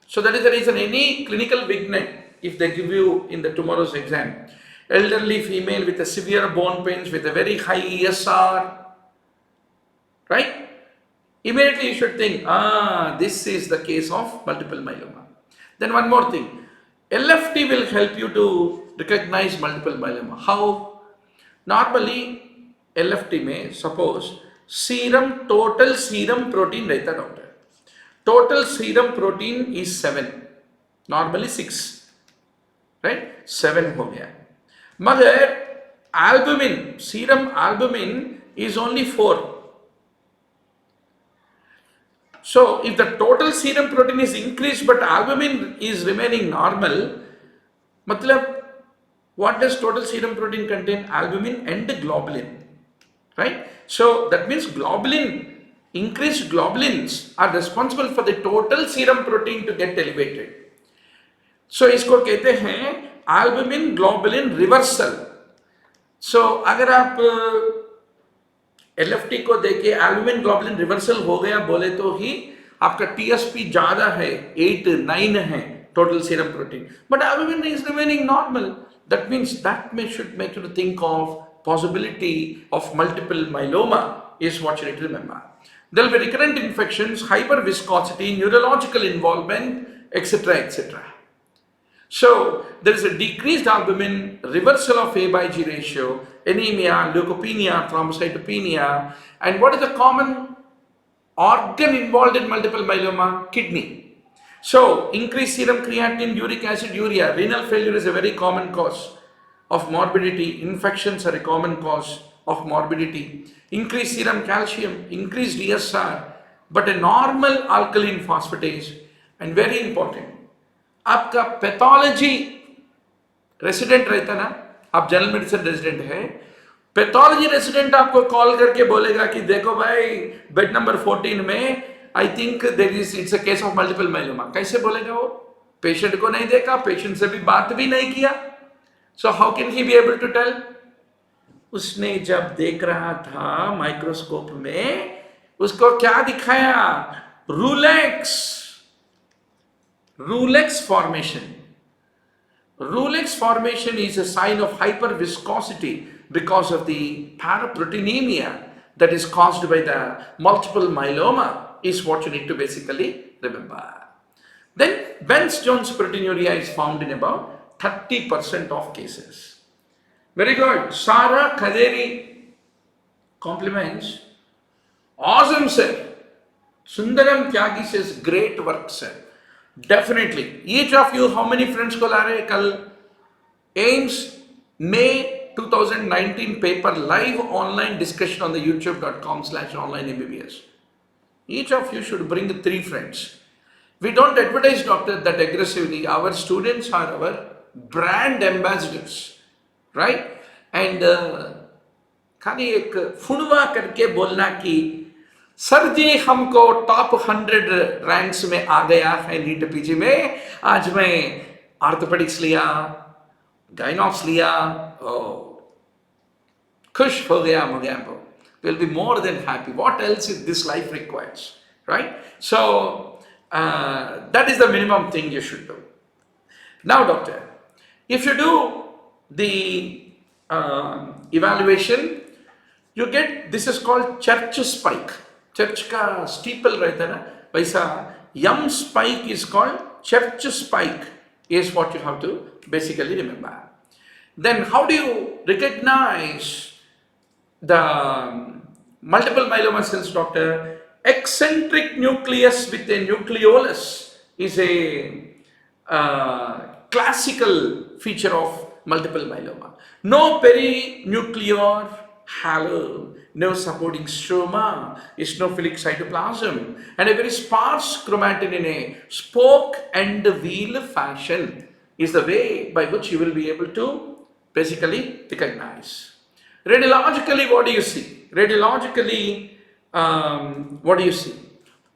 So that is the reason any clinical vignette, if they give you in the tomorrow's exam, elderly female with a severe bone pains with a very high ESR, right? Immediately you should think, this is the case of multiple myeloma. Then one more thing, LFT will help you to recognize multiple myeloma. How? Normally, LFT में suppose serum, total serum protein रहता doctor. Total serum protein is 7. Normally 6. Right? 7 हो गया. मगर albumin, serum albumin is only 4. So if the total serum protein is increased but albumin is remaining normal, matlab, what does total serum protein contain? Albumin and globulin. Right? So that means globulin, increased globulins are responsible for the total serum protein to get elevated. So इसको कहते हैं albumin globulin reversal. So अगर आप LFT को देखे albumin globulin reversal हो गया बोले तो ही आपका TSP ज़्यादा है, 8, 9 है total serum protein. But albumin is remaining normal. That means that should make you to think of possibility of multiple myeloma is what you need to remember. There will be recurrent infections, hyperviscosity, neurological involvement, etc. etc. So there is a decreased albumin, reversal of A by G ratio, anemia, leukopenia, thrombocytopenia, and what is the common organ involved in multiple myeloma? Kidney. So increased serum creatinine, uric acid, urea, renal failure is a very common cause of morbidity. Infections are a common cause of morbidity. Increased serum calcium, increased ESR, but a normal alkaline phosphatase, and very important, आपका pathology resident रहता ना, आप general medicine resident है, pathology resident आपको call करके बोलेगा कि देखो भाई बेड नंबर 14 में I think there is it's a case of multiple myeloma. कैसे बोलेगा वो? पेशेंट को नहीं देखा, पेशेंट से भी बात भी नहीं किया. So how can he be able to tell? उसने जब देख रहा था माइक्रोस्कोप में, उसको क्या दिखाया? Rulex formation. Rulex formation is a sign of hyperviscosity because of the paraproteinemia that is caused by the multiple myeloma is what you need to basically remember. Then Bence-Jones proteinuria is found in about 30% of cases. Very good. Sara Kaderi compliments. Awesome, sir. Sundaram Tyagi says great work, sir. Definitely. Each of you, how many friends को ला रहे हैं कल? AIMS May 2019 paper live online discussion on the youtube.com/onlineMBBS. Each of you should bring 3 friends. We don't advertise doctor that aggressively. Our students are our brand ambassadors, right? And खाली एक फुनवा करके बोलना कि sir जी हमको टॉप 100 रैंक्स में आ गया है NEET PG में, आज मैं ऑर्थोपेडिक्स लिया, गाइनॉक्स लिया, खुश हो गया मुझे. We'll be more than happy. What else is this life requires, right? So that is the minimum thing you should do. Now doctor, if you do the evaluation, you get, this is called church spike. Church का steeple रहता है ना, वैसा यम spike is called church spike is what you have to basically remember. Then how do you recognize the multiple myeloma cells, doctor? Eccentric nucleus with a nucleolus is a classical feature of multiple myeloma. No perinuclear halo, no supporting stroma, eosinophilic cytoplasm, and a very sparse chromatin in a spoke and wheel fashion is the way by which you will be able to basically recognize. Radiologically, what do you see? Radiologically, what do you see?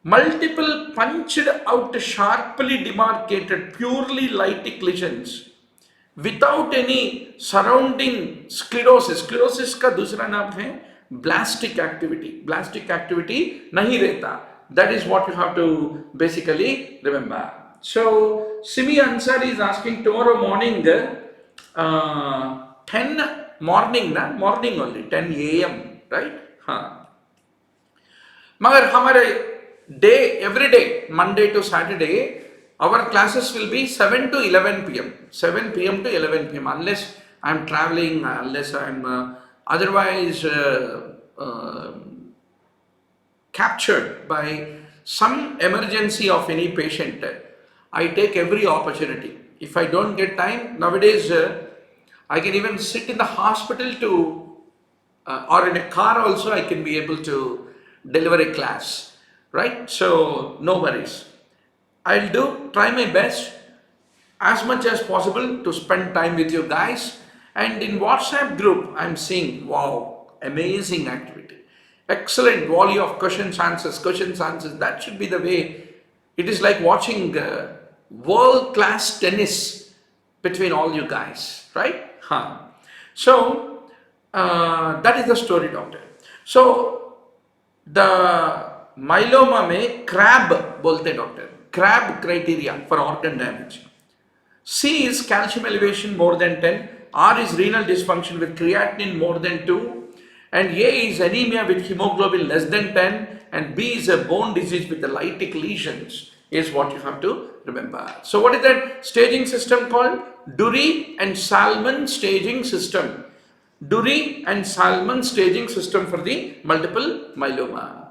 Multiple punched out, sharply demarcated, purely lytic lesions without any surrounding sclerosis. Sclerosis का दूसरा नाम है blastic activity. Blastic activity नहीं रहता. That is what you have to basically remember. So Simi Ansar is asking tomorrow morning 10 morning ना morning only 10 a.m. right? हाँ. मगर हमारे day every day Monday to Saturday our classes will be 7 to 11 p.m. 7 p.m. to 11 p.m. unless I am traveling, unless I am otherwise captured by some emergency of any patient. I take every opportunity. If I don't get time, nowadays I can even sit in the hospital to or in a car also I can be able to deliver a class, right? So no worries. I'll try my best as much as possible to spend time with you guys. And in WhatsApp group, I'm seeing, wow, amazing activity. Excellent volley of questions, answers. That should be the way. It is like watching world-class tennis between all you guys, right? Huh. So, that is the story, doctor. So, the myeloma में crab बोलते doctor, crab criteria for organ damage. C is calcium elevation more than 10, R is renal dysfunction with creatinine more than 2, and A is anemia with hemoglobin less than 10, and B is a bone disease with the lytic lesions is what you have to remember. So what is that staging system called? Dury and Salmon staging system. Dury and Salmon staging system for the multiple myeloma.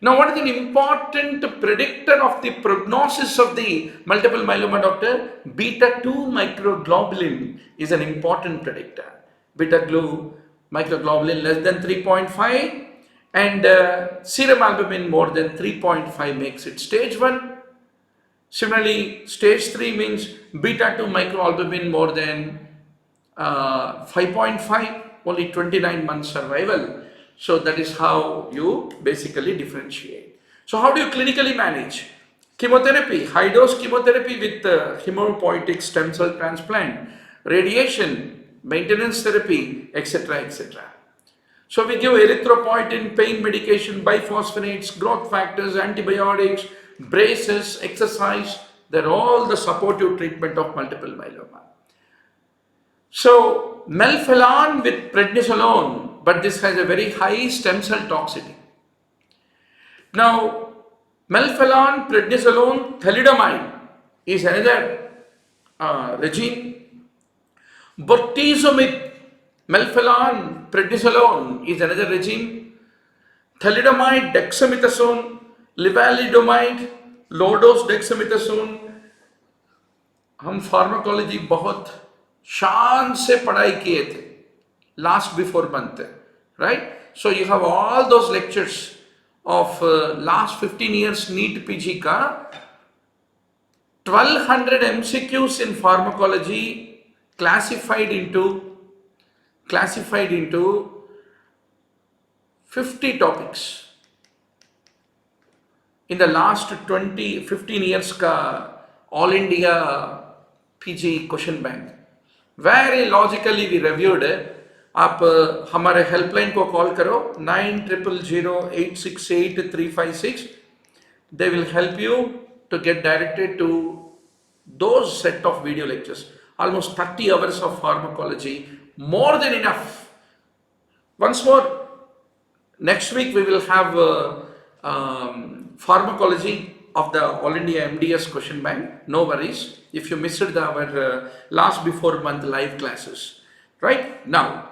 Now, what is an important predictor of the prognosis of the multiple myeloma, doctor? Beta 2 microglobulin is an important predictor. Beta 2 microglobulin less than 3.5 and serum albumin more than 3.5 makes it stage 1. Similarly, stage 3 means beta 2 microalbumin more than 5.5, only 29 months survival. So that is how you basically differentiate. So how do you clinically manage? Chemotherapy, high dose chemotherapy with hematopoietic stem cell transplant, radiation, maintenance therapy, etc. etc. So we give erythropoietin, pain medication, biphosphonates, growth factors, antibiotics, braces, exercise. They're all the supportive treatment of multiple myeloma. So melphalan with prednisolone, but this has a very high stem cell toxicity. Now, melphalan, prednisolone, thalidomide is another regime. Bortezomib, melphalan, prednisolone is another regime. Thalidomide, dexamethasone, lenalidomide, low dose dexamethasone. हम pharmacology बहुत शान से पढ़ाई किए थे last before month, right? So you have all those lectures of last 15 years NEETPG का 1200 MCQs in pharmacology classified into 50 topics. In the last 15 years का All India PG question bank, very logically we reviewed. आप हमारे helpline को call करो 90000868 they will help you to get directed to those set of video lectures. Almost 30 hours of pharmacology, more than enough. Once more, next week we will have pharmacology of the All India MDS question bank. No worries if you missed our last before month live classes. Right now,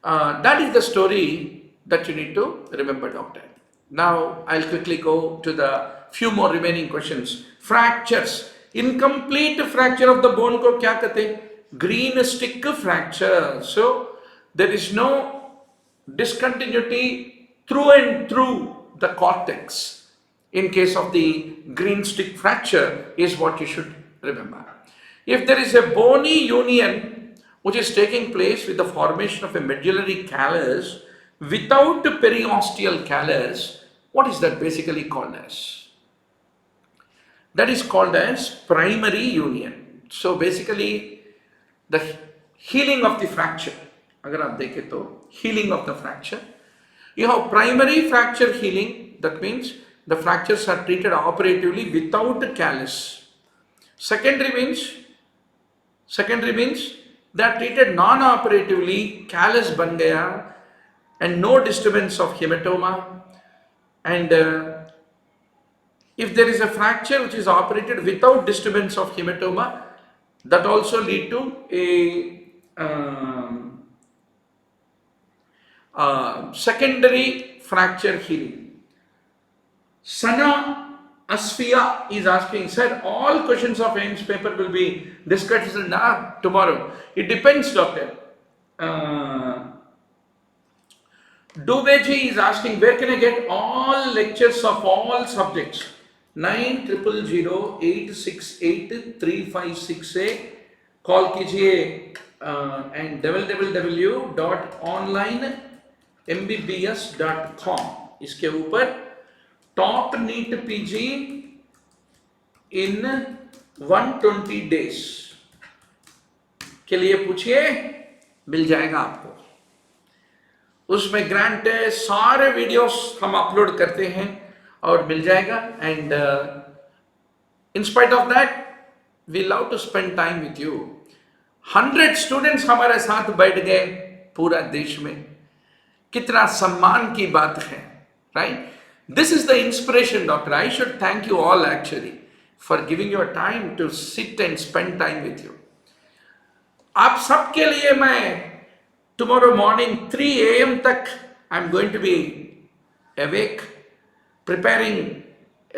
that is the story that you need to remember, doctor. Now I'll quickly go to the few more remaining questions. Fractures, incomplete fracture of the bone को क्या कहते हैं? Green stick fracture. So there is no discontinuity through and through the cortex in case of the green stick fracture is what you should remember. If there is a bony union which is taking place with the formation of a medullary callus without periosteal callus, what is that basically called as? That is called as primary union. So basically the healing of the fracture, agar aap dekhe to healing of the fracture, you have primary fracture healing, that means the fractures are treated operatively without callus. Secondary means they are treated non-operatively, callus ban gaya and no disturbance of hematoma. And if there is a fracture which is operated without disturbance of hematoma, that also lead to a secondary fracture healing. Sana Asfia is asking, sir, all questions of AIMS paper will be discussed tomorrow. It depends, doctor. Dubeji is asking, where can I get all lectures of all subjects? 9000868356 call कीजिए and www.onlinemmbbs.com इसके ऊपर top NEETPG in 120 days के लिए पूछिए, मिल जाएगा आपको. उसमें grand test सारे वीडियोस हम अपलोड करते हैं और मिल जाएगा. And in spite of that we love to spend time with you. 100 students हमारे साथ बैठ गए पूरा देश में, कितना सम्मान की बात है, right? This is the inspiration, doctor. I should thank you all actually for giving your time to sit and spend time with you. आप सबके लिए मैं tomorrow morning 3 a.m. tak I'm going to be awake, preparing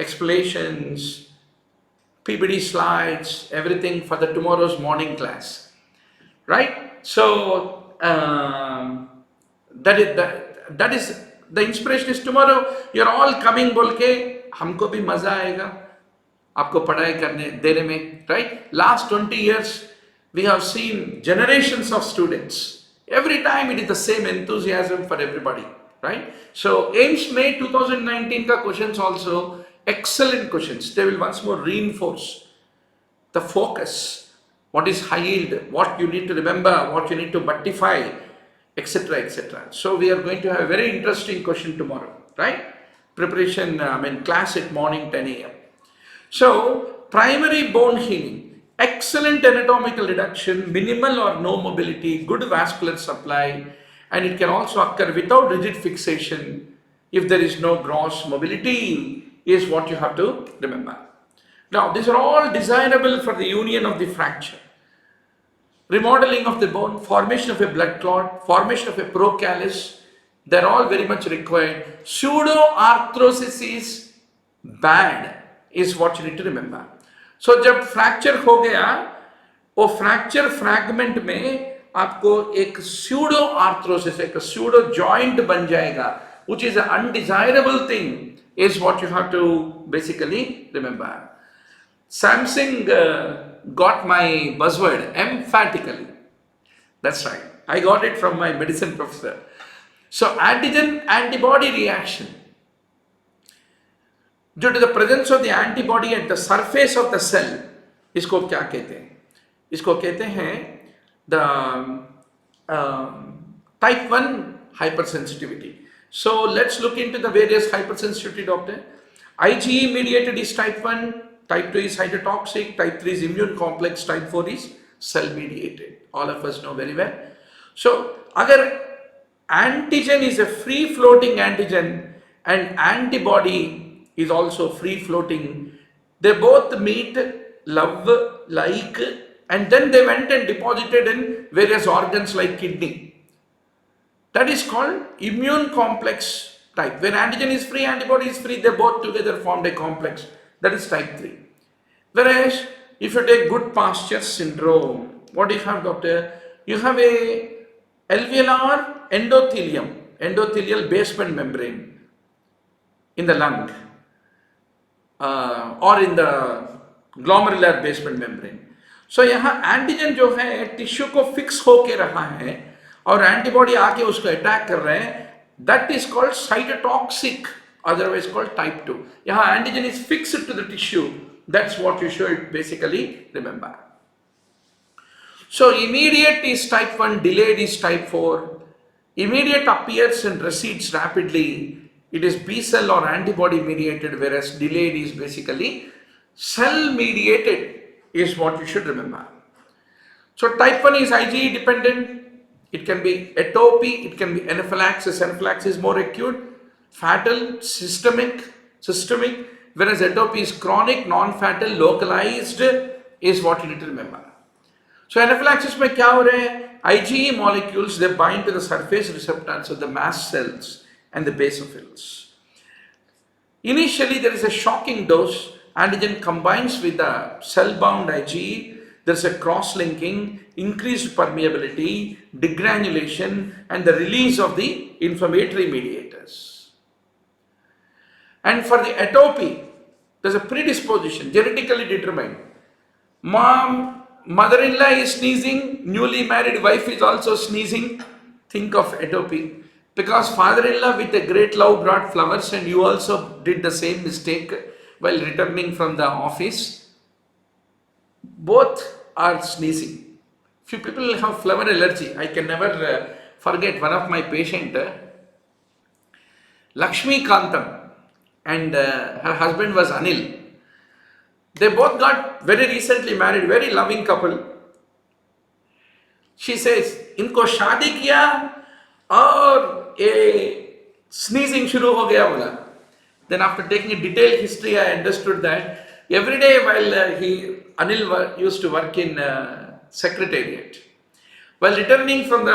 explanations, PPT slides, everything for the tomorrow's morning class, right? So that is the inspiration is tomorrow you're all coming बोल के हमको भी मजा आएगा आपको पढ़ाई करने देने में, right? Last 20 years we have seen generations of students. Every time it is the same enthusiasm for everybody, right? So AIMS May 2019 ka questions also excellent questions. They will once more reinforce the focus, what is high yield, what you need to remember, what you need to butify, etc., etc. So we are going to have a very interesting question tomorrow, right? Preparation, class at morning 10 a.m. So primary bone healing, excellent anatomical reduction, minimal or no mobility, good vascular supply, and it can also occur without rigid fixation if there is no gross mobility, is what you have to remember. Now, these are all desirable for the union of the fracture. Remodeling of the bone, formation of a blood clot, formation of a procallus, they're all very much required. Pseudoarthrosis is bad, is what you need to remember. So जब fracture हो गया, वो fracture fragment में आपको एक pseudo arthrosis, एक pseudo joint बन जाएगा, which is an undesirable thing, is what you have to basically remember. Samsung got my buzzword emphatically. That's right. I got it from my medicine professor. So antigen-antibody reaction. Due to the presence of the antibody at the surface of the cell, इसको क्या कहते हैं? इसको कहते हैं the type 1 hypersensitivity. So let's look into the various hypersensitivity, doctor. IgE mediated is type 1, type 2 is cytotoxic, type 3 is immune complex, type 4 is cell mediated. All of us know very well. So अगर antigen is a free floating antigen and antibody is also free floating, they both meet, love, like, and then they went and deposited in various organs like kidney. That is called immune complex type. When antigen is free, antibody is free, they both together formed a complex. That is type 3. Whereas if you take good posture syndrome, what do you have, doctor? You have a alveolar endothelium endothelial basement membrane in the lung or in the glomerular basement membrane. So यहाँ antigen जो है tissue को fix होके रहा है और antibody आके उसको अटैक कर रहे हैं, that is called cytotoxic, otherwise called type 2. यहाँ antigen is fixed to the tissue. That's what you should basically remember. So immediate is type 1, delayed is type 4. Immediate appears and recedes rapidly. It is B cell or antibody mediated, whereas delayed is basically cell mediated, is what you should remember. So type 1 is IgE dependent. It can be atopy, it can be anaphylaxis. Anaphylaxis is more acute, fatal, systemic, whereas atopy is chronic, non-fatal, localized, is what you need to remember. So anaphylaxis में क्या हो रहा है? IgE molecules, they bind to the surface receptors of the mast cells and the basophils. Initially there is a shocking dose. Antigen combines with the cell-bound IgE. There is a cross-linking, increased permeability, degranulation, and the release of the inflammatory mediators. And for the atopy, there is a predisposition, genetically determined. Mother-in-law is sneezing, newly married wife is also sneezing. Think of atopy. Because father-in-law with a great love brought flowers and you also did the same mistake while returning from the office. Both are sneezing. Few people have flower allergy. I can never forget one of my patient, Lakshmi Kantam, and her husband was Anil. They both got very recently married, very loving couple. She says, इनको शादी किया और ये sneezing शुरू हो गया बोला. Then after taking a detailed history, I understood that every day while Anil used to work in secretariat, while returning from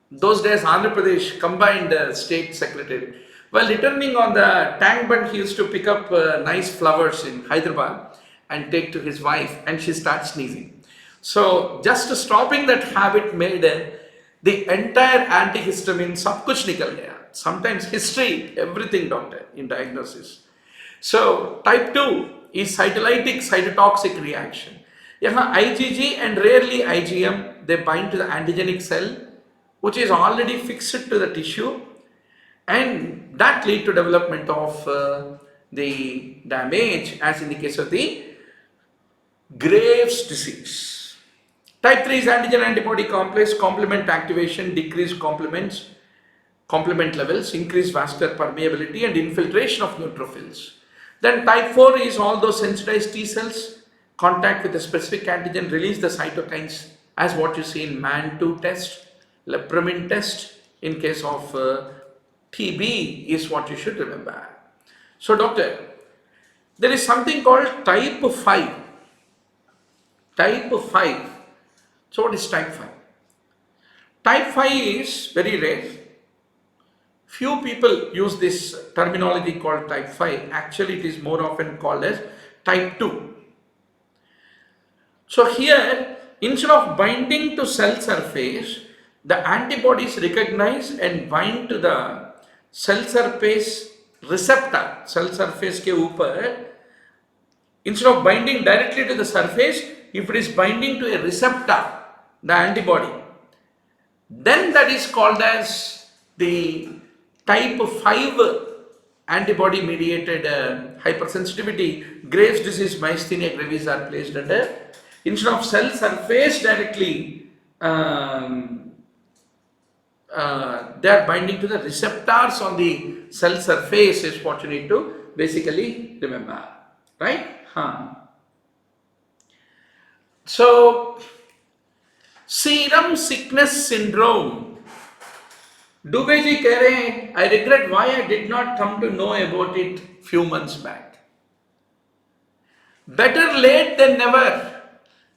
those days Andhra Pradesh combined state secretariat, while returning on the tank bund, he used to pick up nice flowers in Hyderabad and take to his wife, and she starts sneezing. So just stopping that habit made the entire antihistamine सब कुछ निकल गया. Sometimes history, everything doctor in diagnosis. So type 2 is cytolytic cytotoxic reaction. यहाँ IgG and rarely IgM, they bind to the antigenic cell which is already fixed to the tissue, and that lead to development of the damage, as in the case of the Graves' disease. Type 3 is antigen antibody complex, complement activation, decreased complement levels, increased vascular permeability and infiltration of neutrophils. Then type 4 is all those sensitized T cells, contact with a specific antigen, release the cytokines, as what you see in MAN2 test, Lepramin test. In case of TB is what you should remember. So doctor, there is something called type 5. Type 5. So what is type 5? Type 5 is very rare. Few people use this terminology called type 5. Actually, it is more often called as type 2. So here, instead of binding to cell surface, the antibodies recognize and bind to the cell surface receptor. Cell surface के ऊपर, instead of binding directly to the surface, if it is binding to a receptor, the antibody, then that is called as the type 5 antibody mediated hypersensitivity. Graves' disease, myasthenia gravis are placed under, instead of cell surface directly, they are binding to the receptors on the cell surface, is what you need to basically remember, right? So serum sickness syndrome. Dubey ji कह रहे हैं, I regret why I did not come to know about it few months back. Better late than never,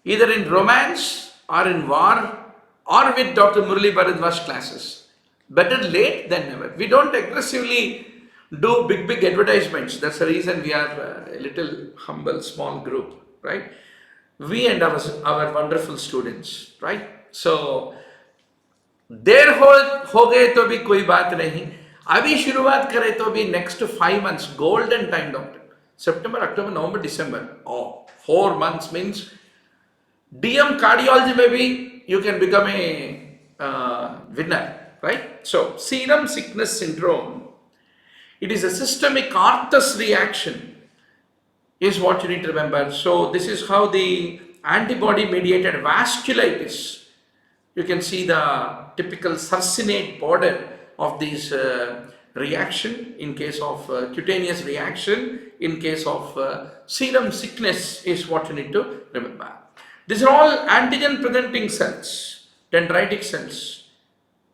either in romance or in war or with Dr. Murali Bharadwaj classes. Better late than never. We don't aggressively do big advertisements. That's the reason we are a little humble, small group, right? We and our wonderful students, right? So देर हो गए तो भी कोई बात नहीं, अभी शुरुआत करें तो भी next 5 months golden time doctor, September, October, November, December, 4 months means DM cardiology maybe you can become a winner, right? So serum sickness syndrome, it is a systemic Arthur's reaction is what you need to remember. So this is how the antibody mediated vasculitis, you can see the typical succinate border of these reaction in case of cutaneous reaction, in case of serum sickness is what you need to remember. These are all antigen presenting cells, dendritic cells,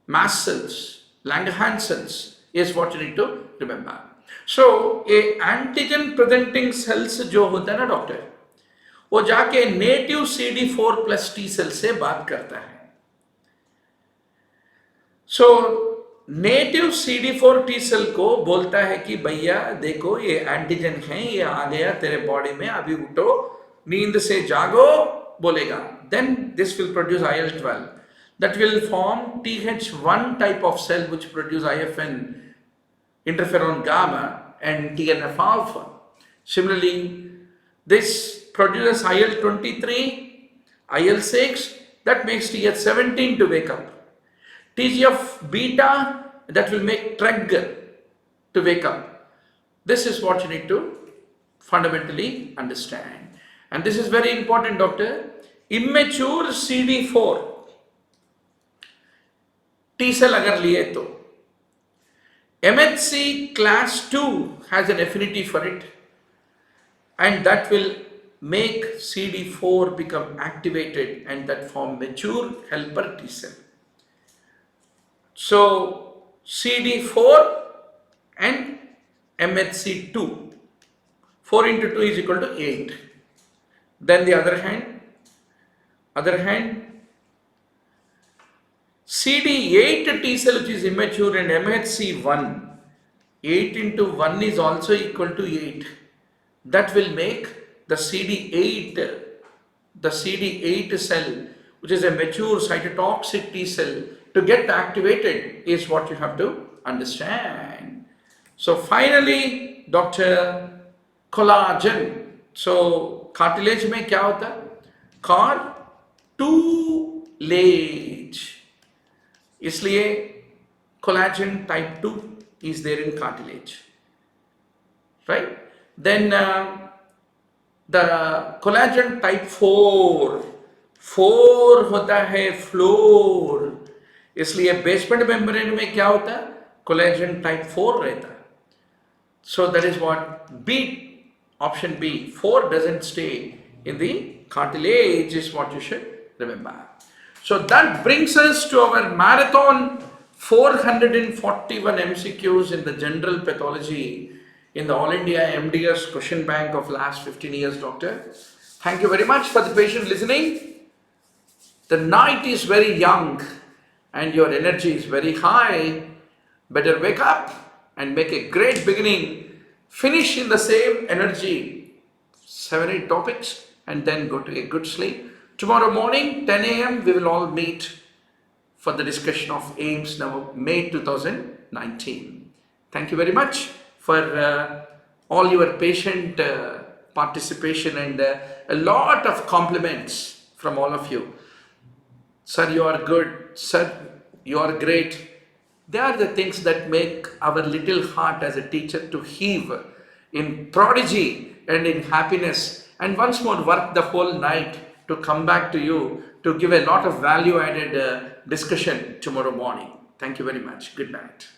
mast cells, Langerhans cells is what you need to remember. So a antigen presenting cells जो होता है ना doctor, वो जाके native CD4 plus T cell से बात करता है. सो नेटिव CD4 T सेल को बोलता है कि भैया देखो ये एंटीजन है, ये आ गया तेरे बॉडी में, अभी उठो, नींद से जागो बोलेगा. Then this will produce IL-12 that will form TH1 type of cell which produce IFN, interferon gamma and TNF alpha. Similarly, this produces IL-23, IL-6 that makes TH17 to wake up. TGF beta that will make trigger to wake up. This is what you need to fundamentally understand. And this is very important, doctor. Immature CD4 T cell agar liye to, MHC class 2 has an affinity for it, and that will make CD4 become activated and that form mature helper T cell. So CD4 and MHC2, 4 into 2 is equal to 8. Then the other hand, CD8 T cell which is immature and MHC1, 8 into 1 is also equal to 8. That will make the CD8 cell which is a mature cytotoxic T cell to get activated is what you have to understand. So finally, Dr. Collagen. So cartilage में क्या होता है? Cartilage. इसलिए collagen type 2 is there in cartilage, right? Then the collagen type 4 होता है floor, इसलिए basement membrane में क्या होता है? Collagen type 4 रहता है. So that is what B, option B, 4 doesn't stay in the cartilage is what you should remember. So that brings us to our marathon 441 MCQs in the general pathology in the All India MDS question bank of last 15 years, doctor. Thank you very much for the patient listening. The night is very young and your energy is very high. Better wake up and make a great beginning. Finish in the same energy, 7-8 topics, and then go to a good sleep. Tomorrow morning, 10 a.m., we will all meet for the discussion of AIMS now, May 2019. Thank you very much for all your patient participation and a lot of compliments from all of you. Sir, you are good. Sir, you are great. They are the things that make our little heart as a teacher to heave in prodigy and in happiness, and once more work the whole night to come back to you to give a lot of value added discussion tomorrow morning. Thank you very much. Good night.